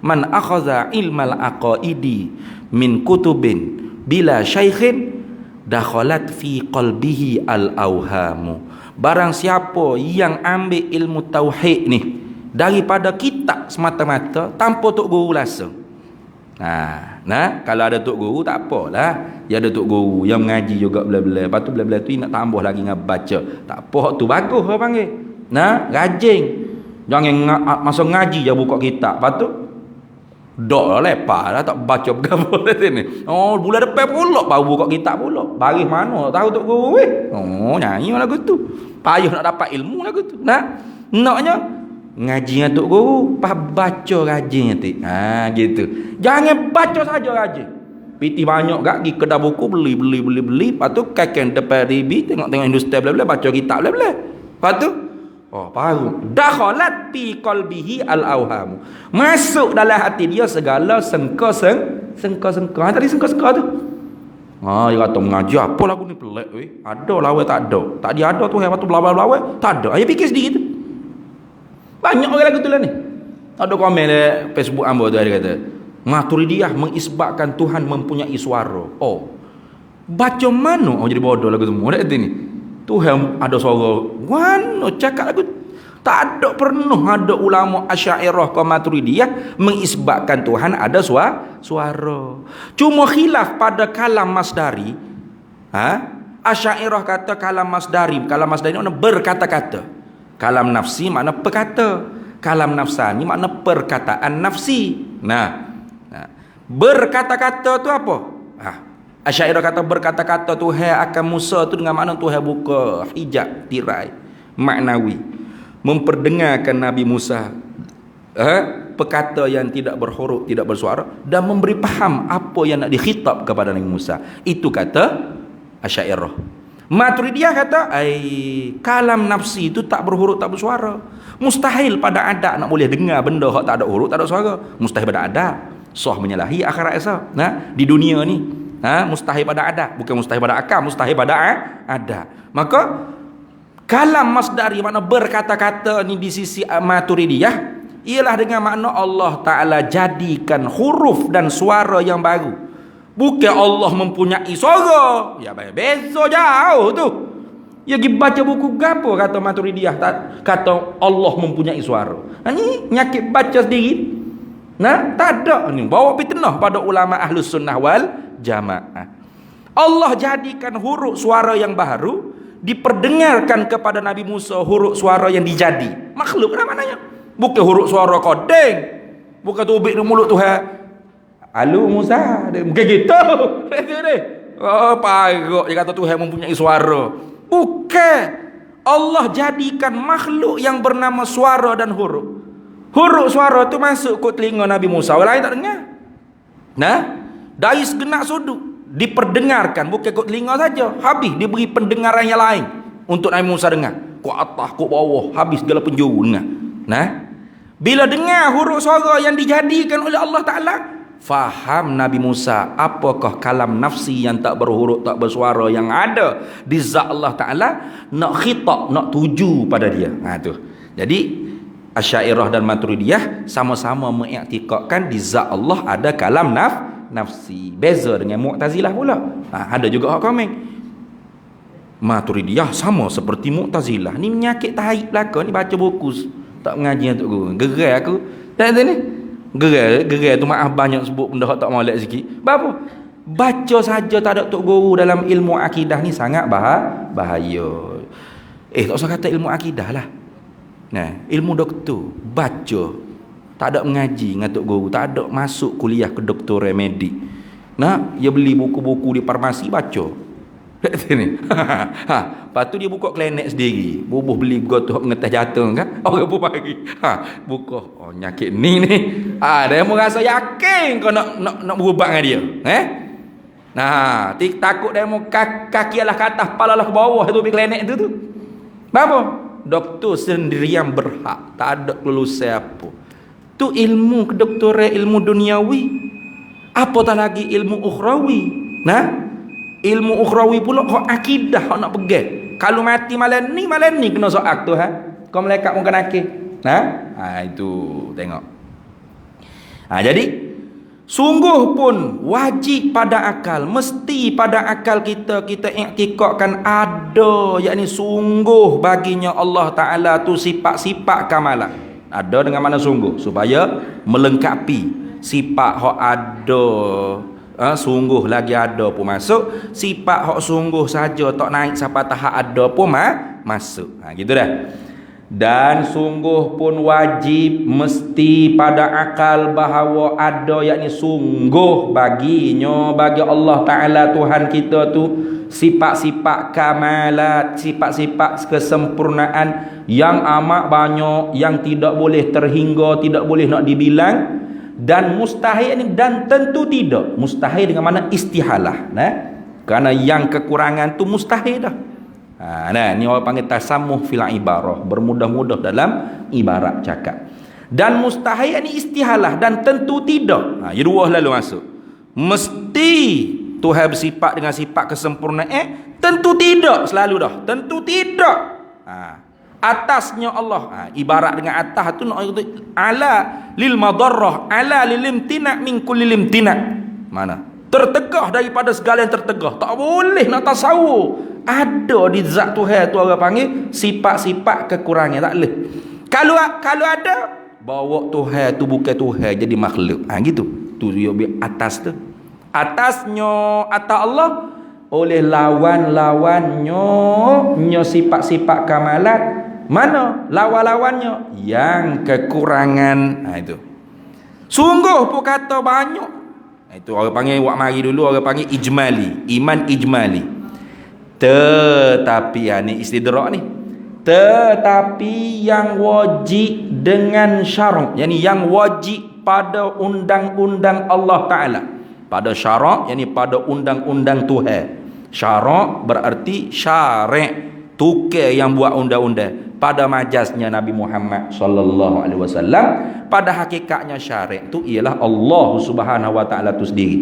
S1: Man akhadha ilmal aqaidi min kutubin bila syaikhin dakhalat fi qalbihi al-awhamu. Barang siapa yang ambil ilmu tauhid ni daripada kitab semata-mata tanpa tok guru langsung. Nah, kalau ada tok guru tak apalah. Ya ada tok guru yang mengaji juga bela-bela. Lepas tu bela-bela tu nak tambah lagi dengan baca. Tak apa, tu bagus orang panggil. Nah, rajin. Jangan masa ngaji je buka kitab. Lepas tu dok lah lepas lah tak baca berapa dah sini. Oh, bulan depan pula baru buka kitab pula. Baris mana tahu tok guru Oh, nyanyi lagu tu. Payah nak dapat ilmu lagu tu. Nah, naknya ngaji dengan tok guru, pas baca rajin nanti. Gitu. Jangan baca saja rajin. Piti banyak gak pergi kedai buku beli. Lepas tu kakek depan ribi tengok industri bla-bla baca kitab bla-bla. Lepas tu baru dakhalat fi qalbihi al-awham. Masuk dalam hati dia segala sengka. Tadi sengka tu. Dia kata mengaji apa lagu ni pelik weh. Ada lawan tak ada. Tak dia ada tu yang waktu belawai tak ada. Dia fikir sendiri tu. Banyak orang lagu tu lah ni. Ada komen di Facebook ambo tu dia kata, Maturidiyah mengisbatkan Tuhan mempunyai suara. Baca mana jadi bodoh lagu tu. Ada ni. Tuhan ada suara. Mana cakap lagu. Tak ada pernah ada ulama Asy'ariyah ke Maturidiyah mengisbatkan Tuhan ada suara. Cuma khilaf pada kalam masdari. Asy'ariyah kata kalam masdari. Kalam masdari ni makna berkata-kata. Kalam nafsi makna perkata. Kalam nafsani makna perkataan nafsi. Nah, berkata-kata tu apa? Asy'ariyah kata berkata-kata Tuhan akan Musa tu dengan makna Tuhan buka hijab tirai maknawi, memperdengarkan Nabi Musa perkata yang tidak berhuruf, tidak bersuara, dan memberi faham apa yang nak dikhitab kepada Nabi Musa. Itu kata Asy'ariyah. Maturidiyah kata kalam nafsi itu tak berhuruf, tak bersuara. Mustahil pada adat nak boleh dengar benda hak tak ada huruf, tak ada suara. Mustahil pada adat. Sah menyalahi akhirat esok. Di dunia ni mustahil pada adat, bukan mustahil pada akal, mustahil pada adat. Maka kalam masdari makna berkata-kata ni di sisi Maturidiyah ialah dengan makna Allah Ta'ala jadikan huruf dan suara yang baru. Bukan Allah mempunyai suara. Ya beza jauh tu. Ya pergi baca buku gapo kata Maturidiyah kata Allah mempunyai suara. Ni nyakit baca sendiri. Tak ada ni bawa fitnah pada ulama Ahlus Sunnah wal Jamaah. Allah jadikan huruf suara yang baru diperdengarkan kepada Nabi Musa, huruf suara yang dijadi. Makhluk lah maknanya. Bukan huruf suara kodeng. Bukan tubik di mulut Tuhan. Alu Musa, bukan gitu. Parok dia kata Tuhan mempunyai suara. Bukan. Allah jadikan makhluk yang bernama suara dan huruf. Huruf suara tu masuk ke telinga Nabi Musa. Orang lain tak dengar. Dari segenap sudut diperdengarkan, bukan ke telinga saja. Habis diberi pendengaran yang lain untuk Nabi Musa dengar. Ke atas, ke bawah, habis segala penjuru dengar. Bila dengar huruf suara yang dijadikan oleh Allah Ta'ala, faham Nabi Musa apakah kalam nafsi yang tak berhuruf, tak bersuara yang ada di zat Allah Ta'ala nak khitab, nak tuju pada dia. Tu. Jadi Asy'ariyah dan Maturidiyah sama-sama mengiktikadkan di zat Allah ada kalam nafsi. Beza dengan Mu'tazilah pula. Ada juga hak komen. Maturidiyah sama seperti Mu'tazilah. Ni menyakit tahi belaka ni baca buku tak mengaji untuk guru. Gerai aku. Tak ada ni. Gerai tu maaf banyak sebut benda hak tak molek sikit. Apa? Baca saja tak ada tok guru dalam ilmu akidah ni sangat bahaya. Tak usah kata ilmu akidah lah. Ilmu doktor baca tak ada mengaji dengan tok guru, tak ada masuk kuliah ke doktor medik. Dia beli buku-buku di farmasi baca. Sini. Lepas tu dia buka klinik sendiri. Bubuh beli gotoh ngeteh jatuh kan. Orang pun bagi. Buka. Oh nyakit ni. Dia merasa yakin kau nak berubat dengan dia. Nah, takut dia mau kaki lah ke atas, kepala lah ke bawah tu pergi klinik tu. Apa? Doktor sendiri yang berhak. Tak ada kelulusan apa. Tu ilmu kedoktoran, ilmu duniawi. Apatah lagi ilmu ukhrawi. Nah, ilmu ukhrawi pula hak akidah hak nak pegang. Kalau mati malam ni kena soak tu Kau malaikat pun kena akhir. Itu tengok. Jadi sungguh pun wajib pada akal, mesti pada akal kita iktikadkan ada, yakni sungguh baginya Allah Taala tu sifat-sifat kamalan. Ada dengan mana sungguh, supaya melengkapi sifat hak ada. Sungguh lagi ada pun masuk, sifat hak sungguh saja tak naik sampai tahap ada pun masuk. Gitu dah. Dan sungguh pun wajib mesti pada akal bahawa ada, yakni sungguh bagi Allah Ta'ala Tuhan kita tu sifat-sifat kamalat, sifat-sifat kesempurnaan yang amat banyak, yang tidak boleh terhingga, tidak boleh nak dibilang, dan mustahil ni, dan tentu tidak mustahil dengan mana istihalah, kerana yang kekurangan tu mustahil dah. Ni orang panggil tasammuh fil ibarah, bermudah-mudah dalam ibarat cakap. Dan mustahil ni istihalah, dan tentu tidak. Dua lalu masuk. Mesti Tuhan bersifat dengan sifat kesempurnaan, tentu tidak selalu dah. Tentu tidak. Atasnya Allah. Ibarat dengan atas tu nak ala lil madarrah, ala lil imtina' min kulli imtina'. Mana? Tertegah daripada segala yang tertegah. Tak boleh nak tasawur. Ada di zat Tuhan tu orang panggil sifat-sifat kekurangan, tak boleh. Kalau ada, bawa Tuhan tu bukan Tuhan, jadi makhluk. Gitu. Tu dia atas tu. Atasnya atas Allah oleh lawan-lawannya sifat-sifat kamalat. Mana lawan-lawannya? Yang kekurangan. Itu. Sungguh pun kata banyak. Itu orang panggil, wak mari dulu orang panggil ijmali, iman ijmali. Tetapi ni istidrak ni. Tetapi yang wajib dengan syarat, yakni yang wajib pada undang-undang Allah Taala. Pada syarat, yakni pada undang-undang Tuhan. Syarat berarti syariat, tukar yang buat undang-undang. Pada majaznya Nabi Muhammad sallallahu alaihi wasallam, pada hakikatnya syariat itu ialah Allah Subhanahu wa taala itu sendiri.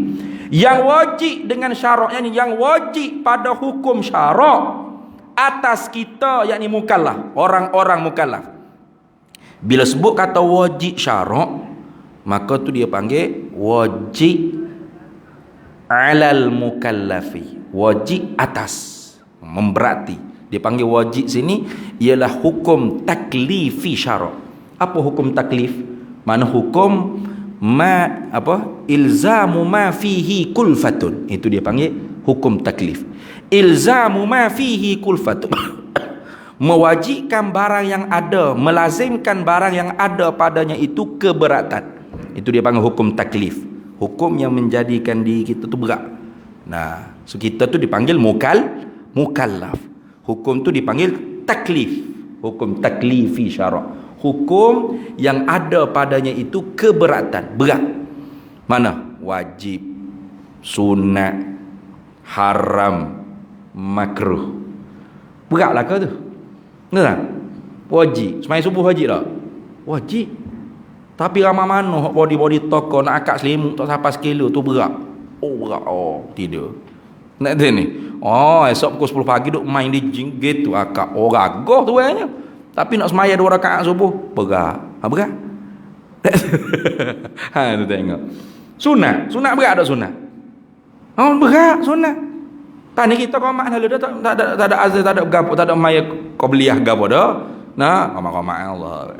S1: Yang wajib dengan syarat, yakni yang wajib pada hukum syarat atas kita, yakni mukallaf, orang-orang mukallaf. Bila sebut kata wajib syarat, maka tu dia panggil wajib alal mukallafi, wajib atas, memberati. Dia panggil wajib sini ialah hukum taklifi syarak. Apa hukum taklif? Mana hukum ilzamu ma fihi kulfatun. Itu dia panggil hukum taklif. Ilzamu ma fihi kulfatun. Mewajibkan barang yang ada, melazimkan barang yang ada padanya itu keberatan. Itu dia panggil hukum taklif. Hukum yang menjadikan diri kita tu berat. So kita tu dipanggil mukallaf. Hukum tu dipanggil taklif. Hukum taklifi syarak. Hukum yang ada padanya itu keberatan, berat. Mana? Wajib, sunat, haram, makruh. Beratlah kau tu. Betul tak? Wajib. Sembahyang subuh wajib tak? Wajib. Tapi ramai mana hak body toko nak akak selimut tak sampai sekilo tu berat. Berat. Tidak. Nak tahu ni. Esok pukul 10 pagi duk main di jing gitu akak. Gagah tu aja. Tapi nak semaya 2 rakaat subuh, berat. Berat. Tu tengok. Sunat berat tak sunat? Berat sunat. Tadi kita komak lalu dah tak ada azan, tak ada gapo, tak ada maya qabliyah gapo dah. Komak Allah.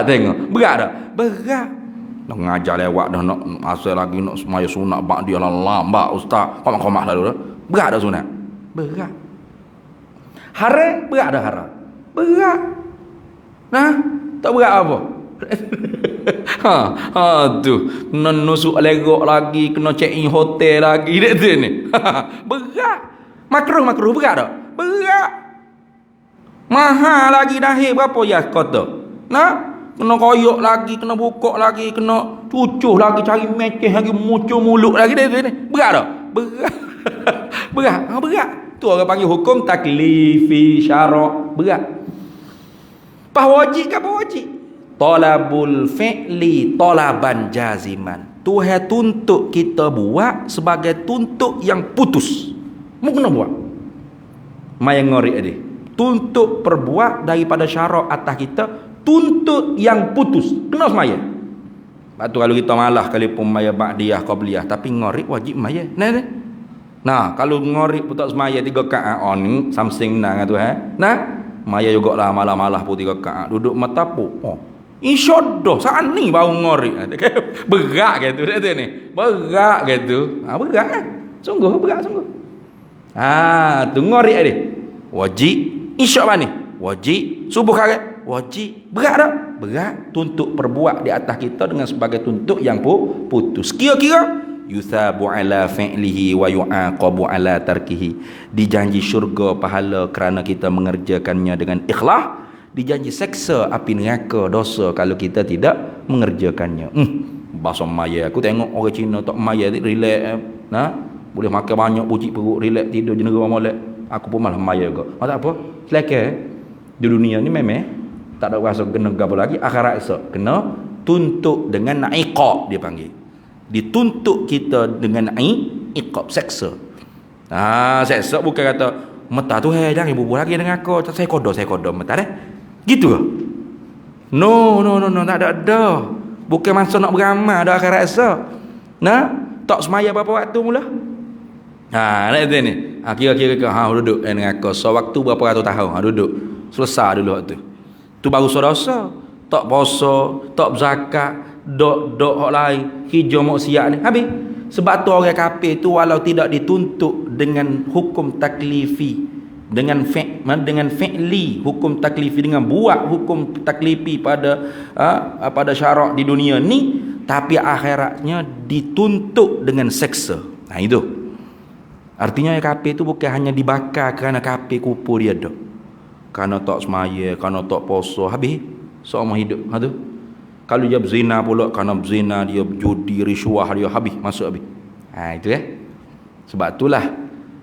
S1: Tengok. Berat tak? Berat. Nak ngajar lewat dah, nak asal lagi nak semaya sunat bak dia lambat ustaz. Komak lalu dah. Berat dah sunat? Berat. Haram berat dah haram? Berat. Tak berat apa? Tu kena nusuk legok lagi, kena check in hotel lagi dia tu ni. Berat. Makruh berat tak? Berat. Mahal lagi dahil berapa ya kata? Nah, kena koyok lagi, kena buka lagi, kena cucuh lagi, cari meceh lagi, mucuh mulut lagi dia ni. Berat tak? Berat. Berat. Tu orang panggil hukum taklifi syarak. Berat. Apa wajib ke apa wajib? Talabul fi'li talaban jaziman. Tuhan tuntut kita buat sebagai tuntut yang putus. Mu kena buat. Mai ngori dia. Tuntut perbuat daripada syarak atas kita, tuntut yang putus. Kena semaya. Sebab tu kalau kita malah kali pun maya ba'diyah qabliyah, tapi ngori wajib maya. Nah, kalau ngori pun tak semaya 3 rakaat on something menang tu Nah, maya jugalah malah-malah pun 3 rakaat duduk matapu. Oh. InsyaAllah saat ni baru ngori. Berat gitu dia ni. Berat gitu. Berat kan? Sungguh berat sungguh. Tu ngori dia. Wajib isyak ni. Wajib subuh karet. Wajib. Berat tak? Berat. Tuntut perbuat di atas kita dengan sebagai tuntut yang putus. Kira-kira yuthabu ala fi'lihi wa yu'aqabu ala tarkihi. Dijanji syurga pahala kerana kita mengerjakannya dengan ikhlas. Dijanji seksa api neraka dosa kalau kita tidak mengerjakannya. Bahasa maya. Aku tengok orang Cina tak maya ni relax. Boleh makan banyak, pucik perut, relax, tidur je negara molek. Aku pun malah maya juga. Tak apa. Selaka di dunia ni memang tak ada rasa kena gapo lagi. Akhirat esok kena tuntut dengan iqab dia panggil. Dituntut kita dengan iqab, seksa. Seksa bukan kata mata tu jangan ibu lagi dengan aku. Saya kodoh mata dah. Gitu ke? No, tak ada. Bukan masa nak beramal dah akhirat esok. Tak semaya berapa waktu mula? Nak kata ni. Kira-kira duduk dengan aku. So waktu berapa ratus tahun duduk. Selesai dulu waktu. Tu baru dosa. Tak puasa, tak zakat, dok hak lain, hijau maksiat ni. Habis. Sebab tu orang kafir tu walau tidak dituntut dengan hukum taklifi, dengan fi'li hukum taklifi, dengan buat hukum taklifi pada syarak di dunia ni, tapi akhiratnya dituntut dengan seksa. Itu artinya yang kafir tu bukan hanya dibakar kerana kafir kupu dia dah, kerana tak semaya, kerana tak puasa, habis seumur hidup. Tu kalau dia berzina pula, kerana berzina dia judi, risuah dia, habis masuk habis. Itu sebab itulah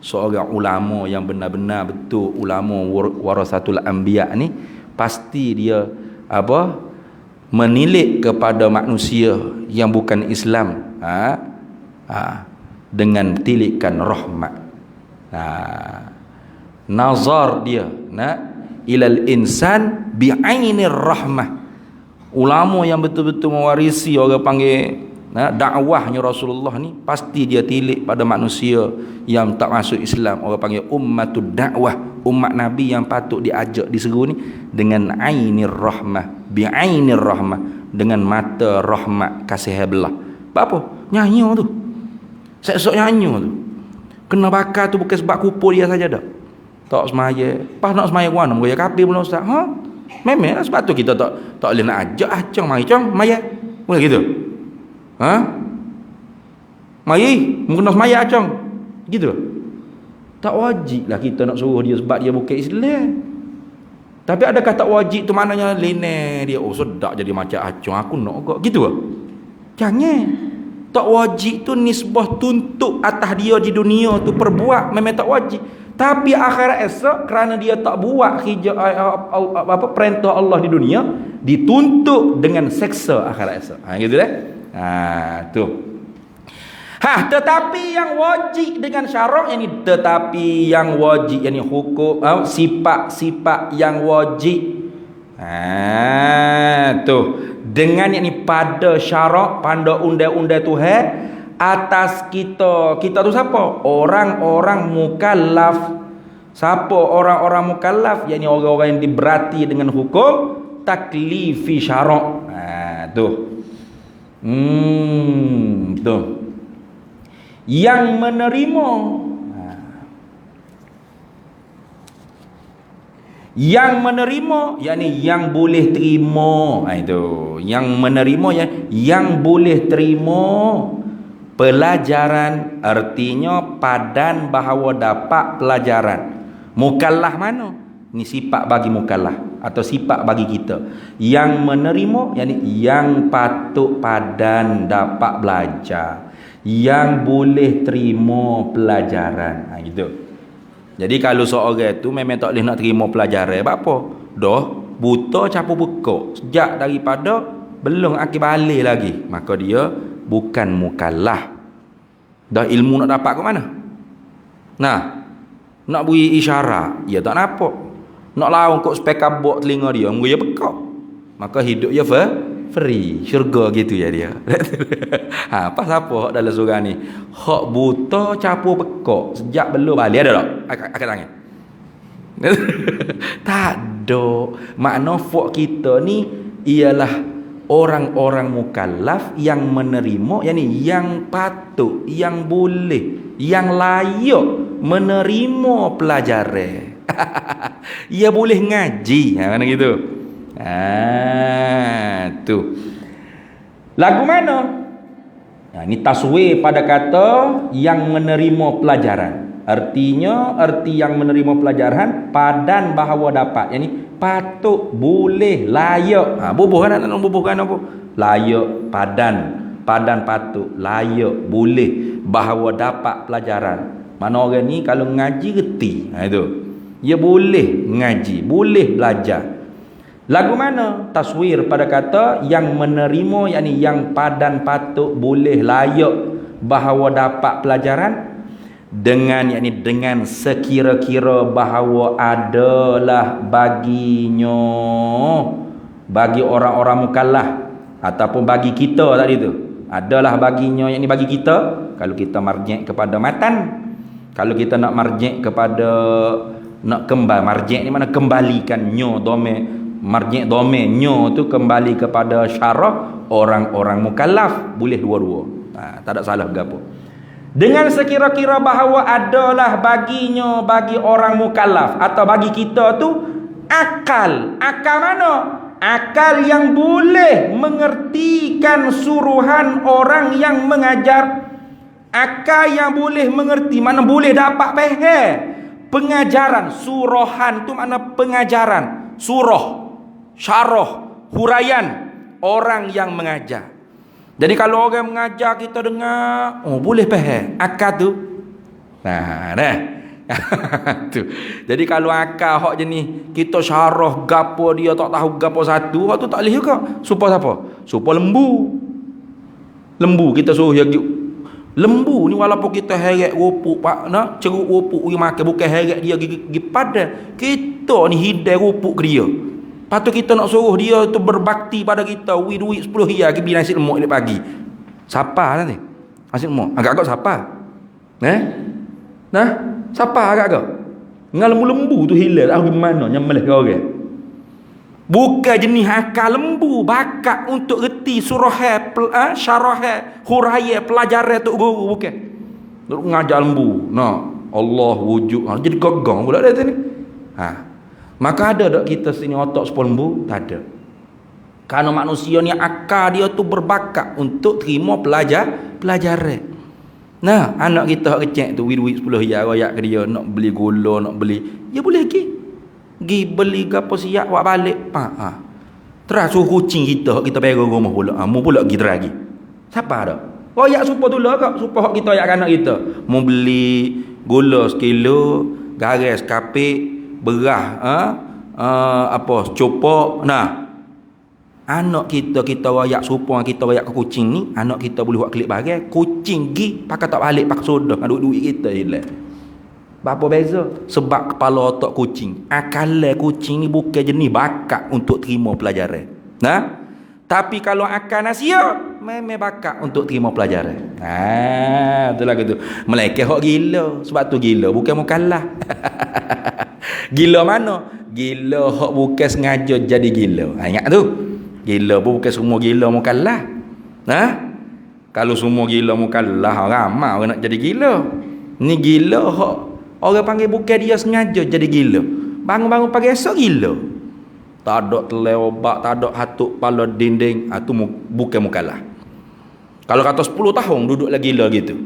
S1: seorang ulama yang benar-benar betul ulama warasatul anbiya ni, pasti dia menilik kepada manusia yang bukan Islam dengan tilikan rahmat. Nazar dia ilal insan bi'ainir rahmah. Ulama yang betul-betul mewarisi orang panggil dakwahnya Rasulullah ni, pasti dia tilik pada manusia yang tak masuk Islam, orang panggil ummatud dakwah, umat Nabi yang patut diajak diseru ni dengan ainir rahmah, bi'ainir rahmah, dengan mata rahmat kasih belah. Apa? Nyanyi tu. Sok nyanyi tu. Kena bakar tu bukan sebab kupu dia saja dah. Tak semaya. Pas nak semaya gua nak ya kafir pun ustaz. Memang sebab tu kita tak boleh nak ajak acang mari cang maya. Boleh gitu. Mari, mungkin nak semaya acang. Gitu. Tak wajib lah kita nak suruh dia sebab dia bukan Islam. Tapi adakah tak wajib tu maknanya lene dia sedap jadi macam acang aku nak agak gitu ke? Jangan. Tak wajib tu nisbah tuntut atas dia di dunia tu perbuat memang tak wajib. Tapi akhirat esok kerana dia tak buat perintah Allah di dunia, dituntut dengan seksa akhirat esok. Gitu dah. Tu. Tetapi yang wajib dengan syarak ini, tetapi yang wajib yakni hukum sifat-sifat yang wajib. Tu. Dengan yakni pada syarak, pada undang-undang Tuhan atas kita tu siapa? Orang-orang mukallaf. Siapa orang-orang mukallaf? Yakni orang-orang yang diberati dengan hukum taklifi syarak. Tu. Tu. Yang menerima. Yang menerima yakni yang boleh terima. Itu. Yang menerima yang boleh terima Pelajaran artinya padan bahawa dapat pelajaran. Mukallaf mana? Ni sifat bagi mukallaf atau sifat bagi kita yang menerima, yakni yang patut padan dapat belajar, yang boleh terima pelajaran. Gitu. Jadi kalau seorang tu memang tak boleh nak terima pelajaran, apa? Dah buta capu bekok sejak daripada belum akil balik lagi, maka dia bukan mukallaf. Dah ilmu nak dapat ke mana? Nah, nak beri isyarat, dia tak nampak. Nak lawan kok supaya kabuk telinga dia, dia bekak. Maka hidup dia free, syurga gitu ya dia. Apa siapa dalam surah ni? Hak buta capu bekak sejak belum balik ada tak? Angkat tangan. Tak ada. Makna fok kita ni ialah orang-orang mukallaf yang menerima, yakni yang patut, yang boleh, yang layak menerima pelajaran. Ia boleh ngaji, mana gitu. Tu. Lagu mana? Ini taswir pada kata yang menerima pelajaran. Artinya, arti yang menerima pelajaran padan bahawa dapat, yakni patut, boleh, layak. Bubuhan nak bubuhkan apa? Layak, padan patut, layak, boleh bahawa dapat pelajaran. Mana orang ni kalau ngaji reti. Itu. Dia boleh ngaji, boleh belajar. Lagu mana? Taswir pada kata yang menerima, yakni yang padan patut, boleh, layak bahawa dapat pelajaran dengan, yakni dengan sekira-kira bahawa adalah baginya, bagi orang-orang mukallaf ataupun bagi kita tadi tu, adalah baginya, yakni bagi kita. Kalau kita marji' kepada matan, kalau kita nak marji' kepada nak kembali, marji' ni mana kembalikan nyo dome, marji' dome nyo tu kembali kepada syarah orang-orang mukallaf, boleh dua-dua. Tak ada salah gapo. Dengan sekira-kira bahawa adalah baginya, bagi orang mukallaf atau bagi kita tu akal. Akal mana? Akal yang boleh mengertikan suruhan orang yang mengajar. Akal yang boleh mengerti, mana boleh dapat faham pengajaran. Suruhan tu makna pengajaran, surah, syarah, huraian orang yang mengajar. Jadi kalau orang mengajar kita dengar, boleh faham akal tu. Tu. Jadi kalau akal hak jenis kita syarah gapo dia tak tahu gapo satu, hak tu tak boleh juga. Supaya siapa? Supaya lembu. Lembu kita suruh dia lembu ni walaupun kita heret rupuk pak nak ceruk rupuk pergi makan, bukan heret dia pergi padan. Kita ni hidai rupuk ke dia. Patut kita nak suruh dia tu berbakti pada kita, duit 10 riyal pergi nasi lemak ni pagi. Siapa nanti? Nasi lemak. Agak-agak siapa? Nah, siapa agak-agak? Dengan lembu-lembu tu hilang ah mana yang melih orang. Bukan jenis akal lembu, bakat untuk reti surah, syarah, huraian, pelajaran tu guru, bukan. Duk ngajar lembu. Nah, Allah wujud. Jadi gagang pula dia ni. Maka ada tak kita sini otak sepuluh lembu? Tak ada. Karena manusia ni akal dia tu berbakat untuk terima pelajaran. Nah, anak kita kecil tu duit 10 riyal royak ke dia nak beli gula, nak beli, dia boleh pergi beli gapo siap buat balik. Terus suruh kucing kita pergi rumah pula. Mu pula pergi teragi. Siapa dak? Royak supaya tu lah kak, supaya kita royak anak kita. Mu beli gula sekilo, garam sekapik, beras apa copok. Nah, anak kita royak supaya kita royak ke kucing ni, anak kita boleh buat klik bagai kucing gi pakai tak balik pakai soda dengan duit kita hilang. Apa beza? Sebab kepala otak kucing, akal kucing ni bukan jenis bakat untuk terima pelajaran. Tapi kalau akal nasia memang bakat untuk terima pelajaran. Itulah gitu. Malaikat hok gila, sebab tu gila bukan mukallaf. Gila mana? Gila hok bukan sengaja jadi gila. Ingat tu. Gila pun bukan semua gila mukallaf. Kalau semua gila mukallaf, ramai orang nak jadi gila. Ni gila hok orang panggil bukan dia sengaja jadi gila. Bangun-bangun pagi esok gila. Tak ada telai obat, tak ada hatuk kepala dinding, itu bukan mukallaf. Kalau kata 10 tahun duduk lagi gila gitu.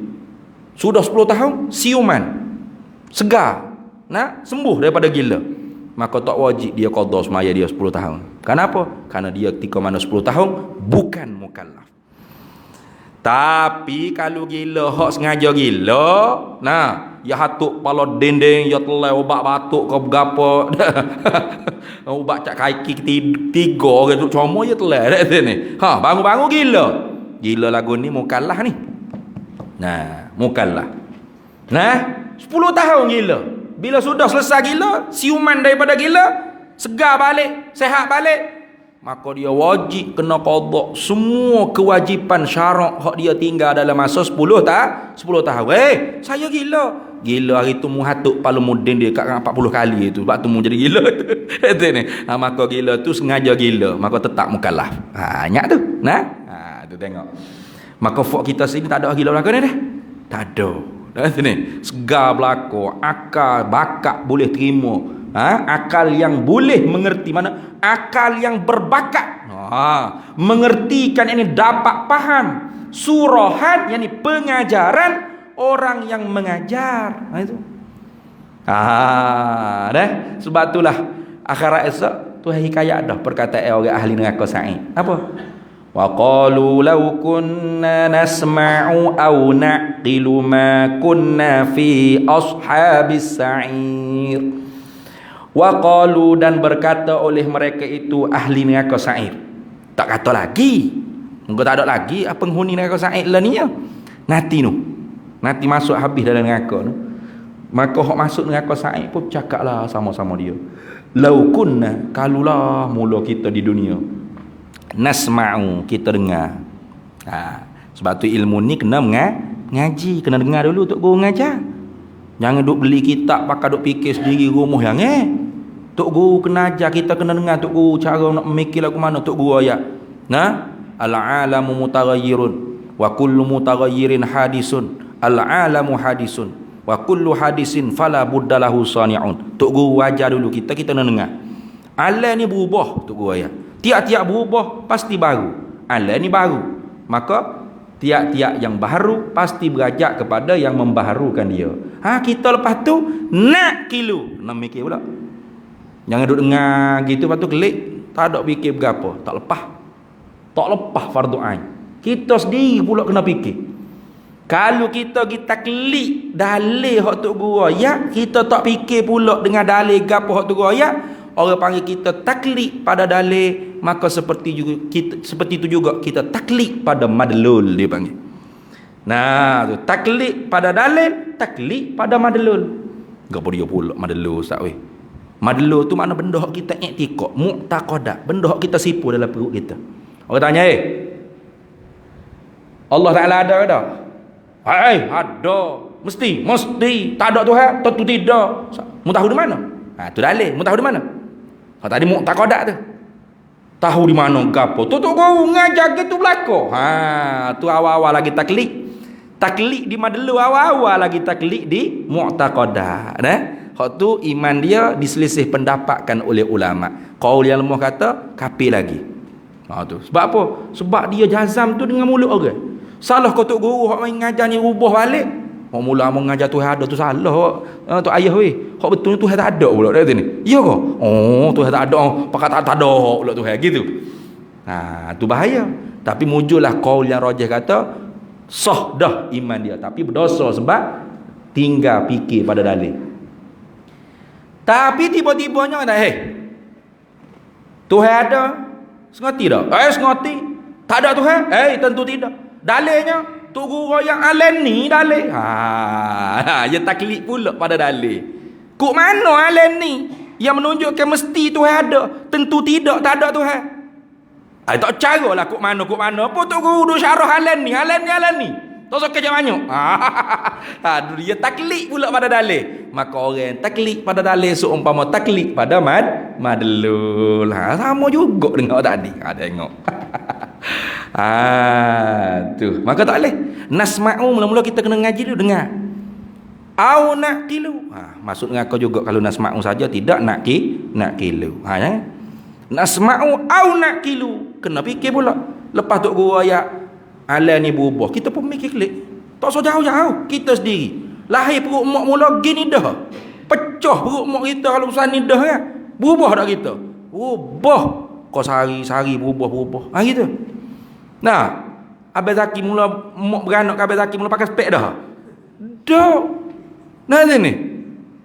S1: Sudah 10 tahun siuman. Segar. Nak sembuh daripada gila. Maka tak wajib dia qada semaya dia 10 tahun. Kenapa? Karena dia ketika mana 10 tahun bukan mukallaf. Tapi kalau gila hak sengaja gila, nah, ya hatuk pala dinding, ya telai ubat batuk ke gapo. Ubat cak kaki tiga gitu cuma ya telai dak sini. Ha, bangun-bangun gila. Gila lagu ni mukallaf ni. Nah, mukallaf. Nah, 10 tahun gila. Bila sudah selesai gila, siuman daripada gila, segar balik, sehat balik, maka dia wajib kena qada semua kewajipan syarak hak dia tinggal dalam masa 10 tahun. Saya gila. Gila hari tu mu hatuk palu mudin dia kat 40 kali itu. Sebab tu mu jadi gila tu. Itu ni. Maka gila tu sengaja gila, maka tetap mukallaf. Banyak tu. Nah. Tu tengok. Maka fok kita sini tak ada gila belaka ni dah. Tak ada. Sini segar belaka, akal bakat boleh terima, akal yang boleh mengerti, mana akal yang berbakat, mengertikan ini dapat faham surahan, yakni pengajaran orang yang mengajar. Itu dah sebab itulah akhirat esok tu hikayat dah perkataan orang ahli neraka Sa'id. Apa? Wa qalu law kunna nasma'u aw naqilu ma kunna fi ashabis sa'ir. Wa qalu, dan berkata oleh mereka itu ahli neraka Sa'ir. Tak kata lagi. Engko tak ada lagi apa penghuni neraka Sa'ir lah ni ya. Nanti masuk habis dalam neraka tu. Maka hok masuk neraka Sa'ir pun cakaplah sama-sama dia. Law kunna, kalulah mula kita di dunia. Nasma'u, kita dengar. Sebab tu ilmu ni kena ngaji, kena dengar dulu tok guru ngajar. Jangan duk beli kitab pakai duk fikir sendiri rumah yang tok guru kena ajar, kita kena dengar tok guru cara nak memikir lagu mana tok guru ayat. Al-alamu mutaghayyirun wa kullu mutaghayyirin hadisun. Al-alamu hadisun wa kullu hadisin fala buddalahu sani'un. Tok guru ajar dulu kita nak dengar. Alam ni berubah tok guru ayat. Tiap-tiap berubah pasti baru. Alam ni baru. Maka tiap-tiap yang baru pasti berajak kepada yang membaharukan dia. Kita lepas tu nak kilo. Nak mikir pula. Jangan duduk dengar gitu lepas tu kelik. Tak ada fikir berapa. Tak lepas fardu ain. Kita sendiri pula kena fikir. Kalau kita klik dalil hak tok guru ayat, kita tak fikir pula dengan dalil gapo hak tok guru ayat, orang panggil kita taklid pada dalil, maka seperti itu juga kita taklid pada madlul dia panggil. Nah, tu taklid pada dalil, taklid pada madlul. Gapo dia pula madlul ustaz weh. Madlul tu makna benda hak kita i'tiqad, mu'taqadah, benda hak kita sipu dalam perut kita. Orang tanya, Allah Taala ada tak? Ada. Mesti. Tak ada Tuhan, tentu tidak. Mu tahu di mana? Tu dalil. Mu tahu di mana? Kalau tadi mu'taqadah tu. Tahu di mana gapo? Tu guru ngajar gitu belaka. Tu awal-awal lagi taklid. Taklid di madlu awal-awal lagi taklid di mu'taqadah. Hak tu iman dia diselisih pendapatkan oleh ulama. Qaul yang lemah kata kafir lagi. Tu. Sebab apa? Sebab dia jazam tu dengan mulut orang. Salah kau tok guru hak main ngajar ni rubah balik. Hak mula mau ngajar Tuhan ada tu salah. Tu ayah weh. Hak betul Tuhan tak ada pula kat sini. Ya ke? Tuhan tak ada. Pakat tak ada pula Tuhan gitu. Tu bahaya. Tapi muncullah qaul yang rajih kata sah dah iman dia, tapi berdosa sebab tinggal fikir pada dalil. Tapi tiba-tibanya kata, Tuhan ada? Sengerti tak? Sengerti. Tak ada Tuhan? Tentu tidak. Dalilnya tu guru yang alam ni dalil. Dia taklid pula pada dalil. Kok mana alam ni yang menunjukkan mesti Tuhan ada? Tentu tidak, tak ada Tuhan. Tak caralah kok mana. Apa tu guru duk syarah alam ni? Tak suka je banyak. Dia taklid pula pada dalil. Maka orang taklid pada dalil seumpama taklid pada madlul. Sama juga dengan tadi. Tengok. Tu. Maka tak boleh. Nasma'u, mula-mula kita kena ngaji dulu, dengar. Au naqilu. Maksud dengan kau juga kalau nasma'u saja tidak naqilu. Nasma'u au naqilu. Kena fikir pula. Lepas tu guru ayat alam ni berubah, kita pun mikir klik. Tak usah jauh-jauh, kita sendiri. Lahir perut mak mula gini dah. Pecah perut mak kita kalau usaha ni dah kan. Berubah tak kita? Berubah. Kau sehari-sehari berubah-berubah. Ha gitu. Nah, Abang Zaki mula mak beranak ke Abang Zaki mula pakai spek dah. Dah. Nah ni.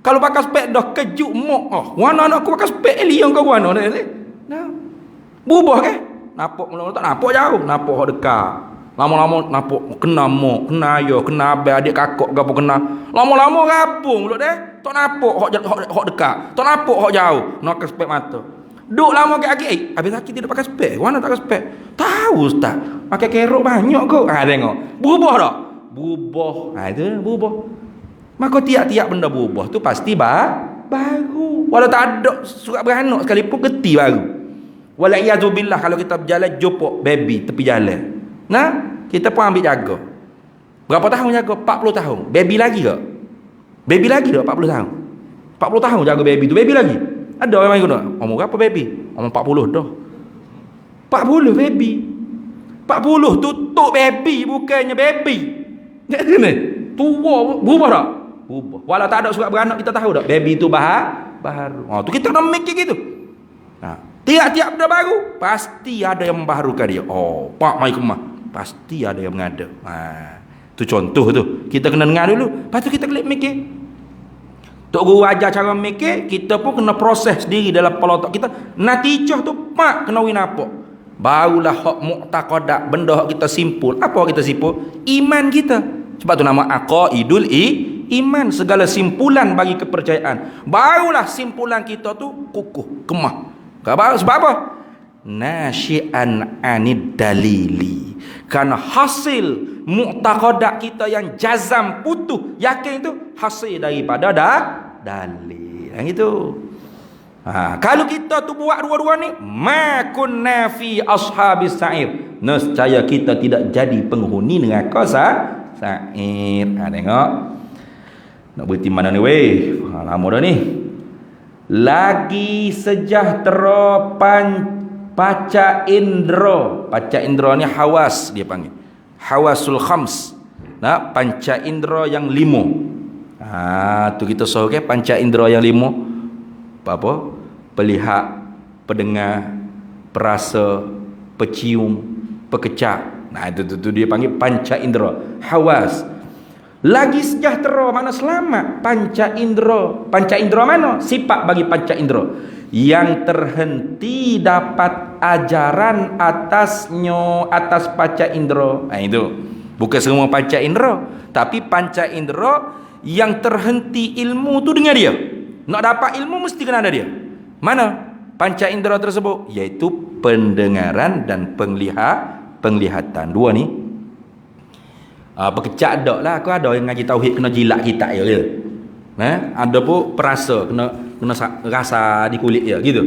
S1: Kalau pakai spek dah kejut mak. Oh, warna anak aku pakai spek alien kau warna ni. Nah. Berubah ke? Nampak mula tak nampak jauh, nampak hak dekat. Lama-lama nampak kena mak, kena ayah, kena abang, adik kakak gapo kena. Lama-lama rabung pula deh. Tak nampak hak dekat. Tak nampak hak jauh. Nak pakai spek mata. Duk lama ke aki, habis laki tidak pakai spek. Warna tak pakai spek. Tahu ustaz. Pakai kerok banyak kau. Ha tengok. Berubah tak? Berubah. Ha itu berubah. Maka tiap-tiap benda berubah tu pasti baru. Walau tak ada surat beranak sekalipun geti baru. Walaiyazubillah kalau kita berjalan jumpa baby tepi jalan. Nah, kita pun ambil jaga. Berapa tahun jaga? 40 tahun. Baby lagi ke? Baby lagi tak 40 tahun? 40 tahun jaga baby tu. Baby lagi? Ada orang main guna? Umur berapa baby? Umur 40 dah. 40 baby. 40 tutup baby bukannya baby. Tak kena. Tua berubah tak? Berubah. Walau tak ada surat beranak kita tahu tak? Baby tu baru. Tu kita kena mikir gitu. Tiap-tiap benda baru pasti ada yang membaharukan dia. Pak mai kemah. Pasti ada yang mengada. Tu contoh tu. Kita kena dengar dulu. Lepas tu kita klik mikir. Tok guru ajar cara mikir, kita pun kena proses sendiri dalam kepala otak kita. Natijah tu pak kena win apa? Barulah hak mu'taqadat, benda hak kita simpul. Apa kita simpul? Iman kita. Sebab tu nama aqaidul iman, segala simpulan bagi kepercayaan. Barulah simpulan kita tu kukuh, kemah. Sebab apa? Nasyi'an anid dalili. Karena hasil mu'taqadat kita yang jazam putuh yakin itu hasil daripada dalil. Yang itu. Kalau kita tu buat dua-dua ni, ma kunna fi ashabis sa'ir. Nescaya kita tidak jadi penghuni neraka sa'ir. Tengok. Nak berhenti mana ni weh? Lama dah ni. Lagi sejahtera panca indra. Panca indra ni hawas dia panggil. Hawasul khams. Nah, panca indra yang 5. Tu kita suruh ke panca indra yang 5. Apa? Pelihat, pendengar, perasa, pecium, pekecak. Nah, itu dia panggil panca indra. Hawas. Lagi sejahtera mana selamat panca indra. Panca indra mana? Sifat bagi panca indra yang terhenti dapat ajaran atas panca indra. Itu bukan semua panca indra, tapi panca indra yang terhenti ilmu tu dengan dia. Nak dapat ilmu mesti kena ada dia. Mana panca indra tersebut? Iaitu pendengaran dan penglihatan. Dua ni. Pekecak dak lah. Aku ada yang ngaji tauhid kena jilat kitab ya. Ada pun perasa kena rasa di kulit dia gitu.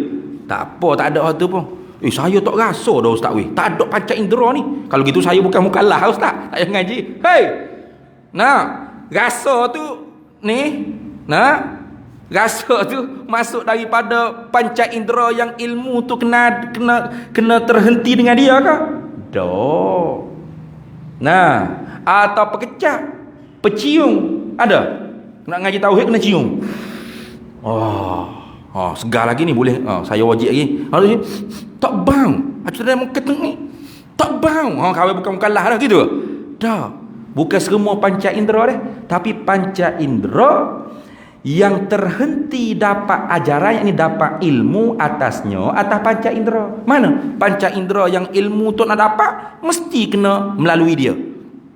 S1: Tak apa, tak ada hal tu pun. Saya tak rasa dah ustaz weh. Tak ada panca indra ni. Kalau gitu saya bukan mukallaf ustaz. Tak payah ngaji. Hei. Rasa tu ni, rasa tu masuk daripada panca indra yang ilmu tu kena terhenti dengan dia ke? Dah. Atau pekecak, pecium, ada. Nak ngaji tauhid kena cium. Segar lagi ni boleh. Saya wajib lagi. Tak bang. Aku dah mau keteng ni. Tak bang. Kau bukan mukallaf dah gitu. Dah. Bukan semua panca indra dah, tapi panca indra yang terhenti dapat ajaran, yakni dapat ilmu atasnya atas panca indra. Mana? Panca indra yang ilmu tu nak dapat mesti kena melalui dia.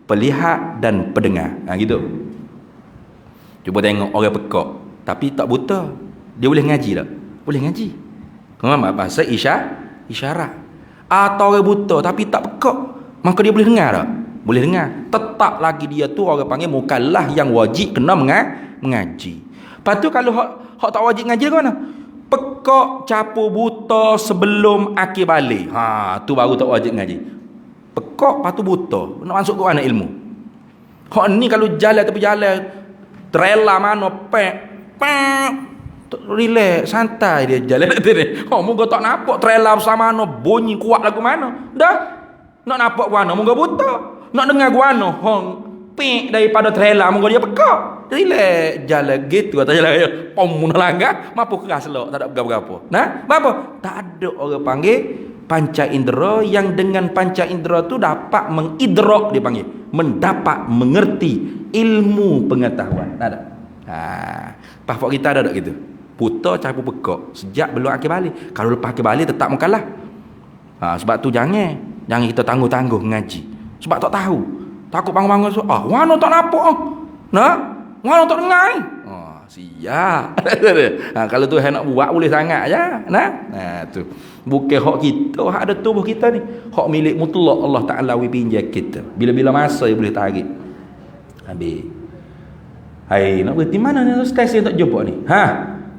S1: Pelihat dan pendengar. Gitu. Cuba tengok orang pekak tapi tak buta. Dia boleh ngaji tak? Boleh ngaji. Kenapa? Bahasa isyarat. Atau orang buta tapi tak pekak, maka dia boleh dengar tak? Boleh dengar. Tetap lagi dia tu orang panggil mukallaf yang wajib kena mengaji. Lepas tu kalau hak tak wajib ngaji ke mana? Pekak capu buta sebelum akhir balik. Tu baru tak wajib ngaji. Pekak lepas tu buta. Nak masuk ke mana ilmu? Hak ni kalau jalan tepi jalan trailer mana pek relax santai dia jalan tu ni. Moga tak nampak trailer bersama mana bunyi kuat lagu mana. Dah. Nak nampak guano moga buta. Nak dengar guano hong pik daripada trailer moga dia pekak. Relax jalan gitu kata jalan dia. Pom mun langgar, mampu keras lok, tak ada berapa-berapa. Nah, apa? Tak ada orang panggil panca indera yang dengan panca indera tu dapat mengidrak dia panggil, mendapat mengerti ilmu pengetahuan. Tak ada. Passport kita ada tak gitu. Putar capu pekak sejak belum akhir balik. Kalau lepas akhir balik tetap mengkalah. Sebab tu jangan kita tangguh-tangguh ngaji. Sebab tak tahu. Takut bangun-bangun so, wano tak nampak. Nah, wano tak dengar. Siap. Kalau tu nak buat boleh sangat je. Tu. Bukan hak kita, hak ada tubuh kita ni. Hak milik mutlak Allah Taala wi pinjam kita. Bila-bila masa dia boleh tarik. Habis. Hai, nak berhenti mana ni ustaz yang tak jumpa ni?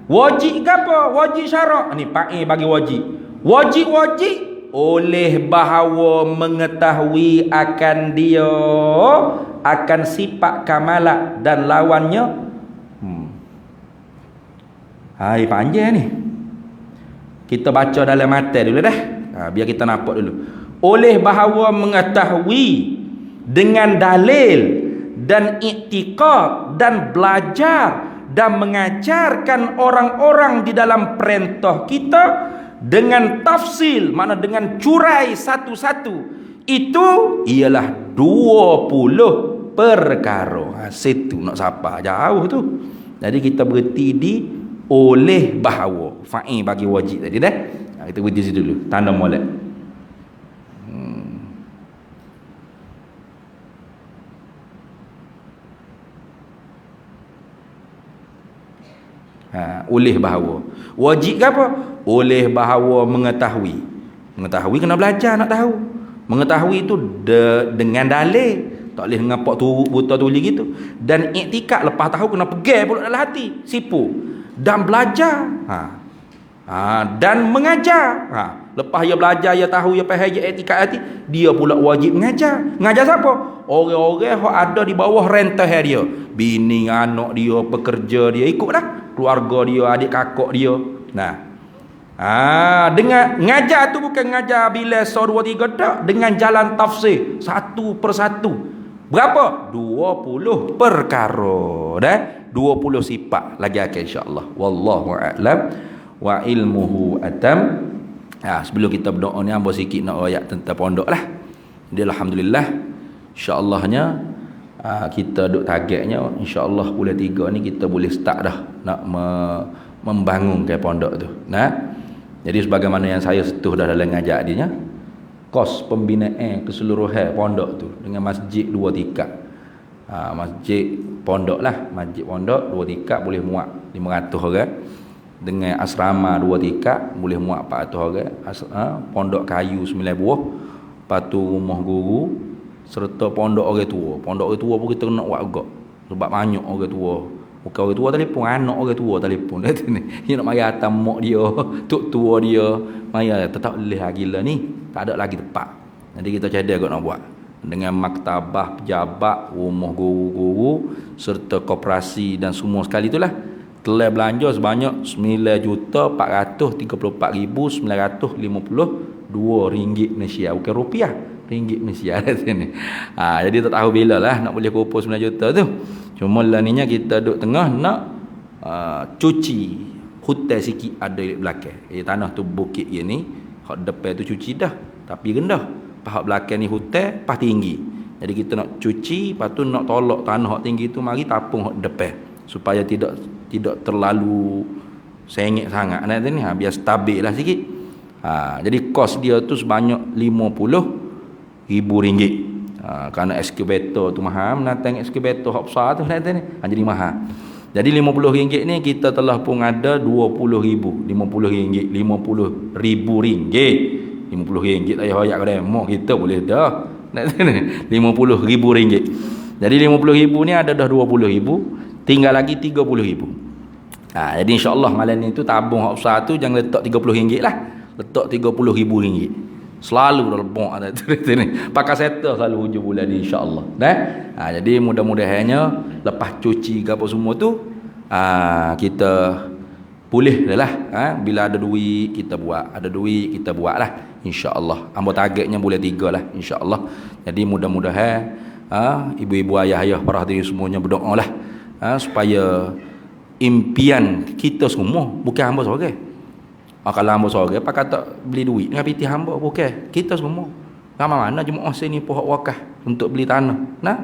S1: Wajib ke apa? Wajib syarak. Ni Pak bagi wajib. Wajib oleh bahawa mengetahui akan dia, akan sifat kamalat dan lawannya. Hai, panjang ni. Kita baca dalam mata dulu dah. Biar kita nampak dulu. Oleh bahawa mengetahui dengan dalil dan iktiqad dan belajar dan mengajarkan orang-orang di dalam perintah kita dengan tafsil, makna dengan curai satu-satu, itu ialah 20 perkara. Situ nak siapa jauh tu. Jadi kita berhenti di oleh bahawa fa'il bagi wajib tadi dah. Kita berhenti situ dulu, tanda molek. Oleh bahawa wajib ke apa? Oleh bahawa mengetahui kena belajar nak tahu. Mengetahui itu dengan dalil, tak boleh ngapak turut buta tuli gitu. Dan iktikad, lepas tahu kena pegang pula dalam hati, sipu. Dan belajar dan mengajar. Lepas dia belajar, dia tahu, dia faham, dia iktikad hati, dia pula wajib mengajar. Mengajar siapa? Orang-orang yang ada di bawah rentah dia, bini, anak dia, pekerja dia, ikutlah. Keluarga dia, adik kakak dia. Dengan ngajar tu bukan ngajar bila 1 2 3 tak, dengan jalan tafsir satu persatu. Berapa? 20 perkara dah. 20 sifat lagi akan insya-Allah. Wallahu a'lam wa ilmuhu atam. Sebelum kita berdoa ni ambil sikit nak ayat tentang pondok lah. Dia alhamdulillah insya-Allahnya kita duk targetnya insya-Allah bulan 3 ni kita boleh start dah nak membangunkan pondok tu. Jadi sebagaimana yang saya setuh dah dalam ngajak dia, kos pembinaan keseluruhan pondok tu dengan masjid 2 tingkat. Masjid pondok lah, masjid pondok 2 tingkat boleh muat 500 orang. Dengan asrama 2 tingkat boleh muat 400 orang. Pondok kayu 9 buah. Lepas tu rumah guru serta pondok orang tua. Pondok orang tua pun kita nak buat agak. Sebab banyak orang tua. Bukan orang tua telefon, anak orang tua telefon. Dia nak mari atas mak dia, tok tua dia. Mari tetap boleh gila ni. Tak ada lagi tempat. Jadi kita cadang agak nak buat. Dengan maktabah, pejabat, rumah guru-guru serta koperasi dan semua sekali itulah. Telah belanja sebanyak RM9,044,952 Malaysia. Bukan rupiah. Ringgit Malaysia kat sini. Jadi tak tahu bila lah nak boleh kumpul 9 juta tu. Cuma lah ninya kita duduk tengah nak cuci hutan sikit ada di belakang. Tanah tu bukit je ni. Hak depan tu cuci dah. Tapi rendah. Hak belakang ni hutan, pas tinggi. Jadi kita nak cuci, lepas tu nak tolak tanah hak tinggi tu mari tapung hak depan. Supaya tidak terlalu sengit sangat. Nanti ni biar stabil lah sikit. Jadi kos dia tu sebanyak RM50,000. Kerana excavator tu mahal, menatang excavator hak besar tu nanti ni jadi mahal. Jadi RM50 ni kita telah pun ada RM20,000. RM50, RM50,000. RM50 tak payah hoyak ke demo kita boleh dah. RM50,000. Jadi RM50,000 ni ada dah RM20,000, tinggal lagi RM30,000. Jadi insya-Allah malam ni tu tabung hak besar tu jangan letak RM30 lah. Letak RM30,000. Selalu dalam lebok ada tu ni. Pakai setter selalu hujung bulan ni insya-Allah. Jadi mudah-mudahannya lepas cuci ke apa semua tu kita boleh dah lah. Bila ada duit kita buat, ada duit kita buat lah, insya-Allah. Ambo targetnya bulan 3 lah, insya-Allah. Jadi mudah-mudahan ibu-ibu, ayah-ayah, para hadirin semuanya berdoa lah supaya impian kita semua, bukan hamba seorang. Kalau hamba seorang apa kata beli duit dengan piti hamba, bukan. Kita semua. Ramai mana jemaah sini pohon wakaf untuk beli tanah. Nah.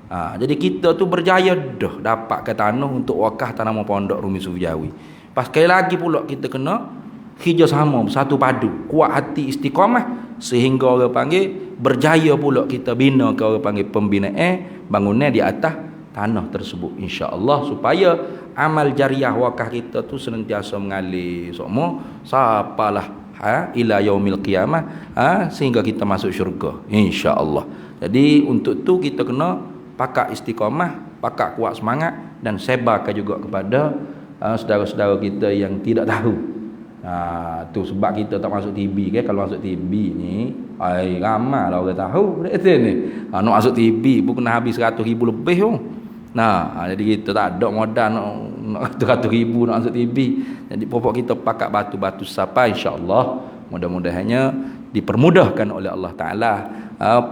S1: Jadi kita tu berjaya dah dapat ke tanah untuk wakaf tanaman pondok Rumi Sufiawi. Pas sekali lagi pula kita kena kerjasama satu padu, kuat hati, istiqamah, sehingga orang panggil berjaya pula kita bina ke orang panggil pembinaan bangunan di atas tanah tersebut, insya-Allah, supaya amal jariah wakaf kita tu senantiasa mengalir semua sapalah ila yaumil qiyamah, sehingga kita masuk syurga, insya-Allah. Jadi untuk tu kita kena pakak istiqamah, pakak kuat semangat, dan sebarkan juga kepada saudara-saudara kita yang tidak tahu. Tu sebab kita tak masuk TV kan. Kalau masuk TV ni ramai lah orang tahu ni. Nak masuk TV pun kena habis 100,000 lebih tu. Jadi kita tak ada modal nak 100,000 nak masuk TV. Jadi pokok kita pakak batu-batu sapa, insya-Allah. Mudah-mudahannya dipermudahkan oleh Allah Ta'ala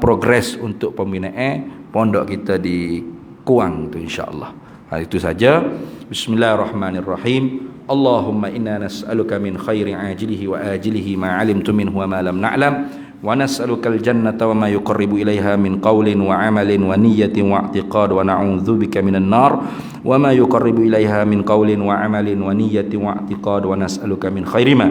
S1: progres untuk pembinaan pondok kita di Kuang tu, insya-Allah. Itu saja. Bismillahirrahmanirrahim. Allahumma inna nas'aluka min khairi ajilihi wa ajilihi ma 'alimtu minhu wa ma lam na'lam, wa nas'aluka al-jannata wa ma yuqarribu ilaiha min qawlin wa 'amalin wa niyyatin wa i'tiqad, wa na'udzubika minan nar wa ma yuqarribu ilaiha min qawlin wa 'amalin wa niyyatin wa i'tiqad, wa nas'aluka min khairi ma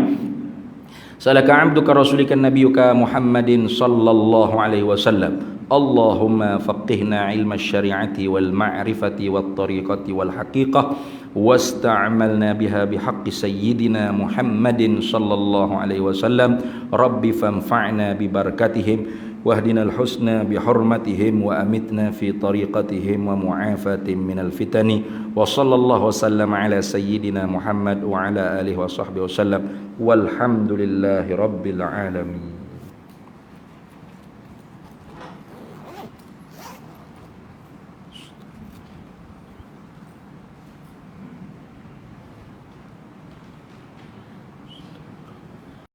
S1: salaka 'abduka rasulika nabiyyuka Muhammadin sallallahu alaihi wasallam. Allahumma faqihna ilma syari'ati wal ma'rifati wat tariqati wal haqiqah, wasta'malna biha bihaqqi sayyidina Muhammadin sallallahu alaihi wasallam. Rabbi fanfa'na bi barakatihim wahdina al-husna bi hurmatihim wa amitna fi tariqatihim wa mu'afatin minal fitani. Wa sallallahu wasallam ala sayyidina Muhammad wa ala alihi wa sahbihi wasallam. Walhamdulillahi rabbil alamin.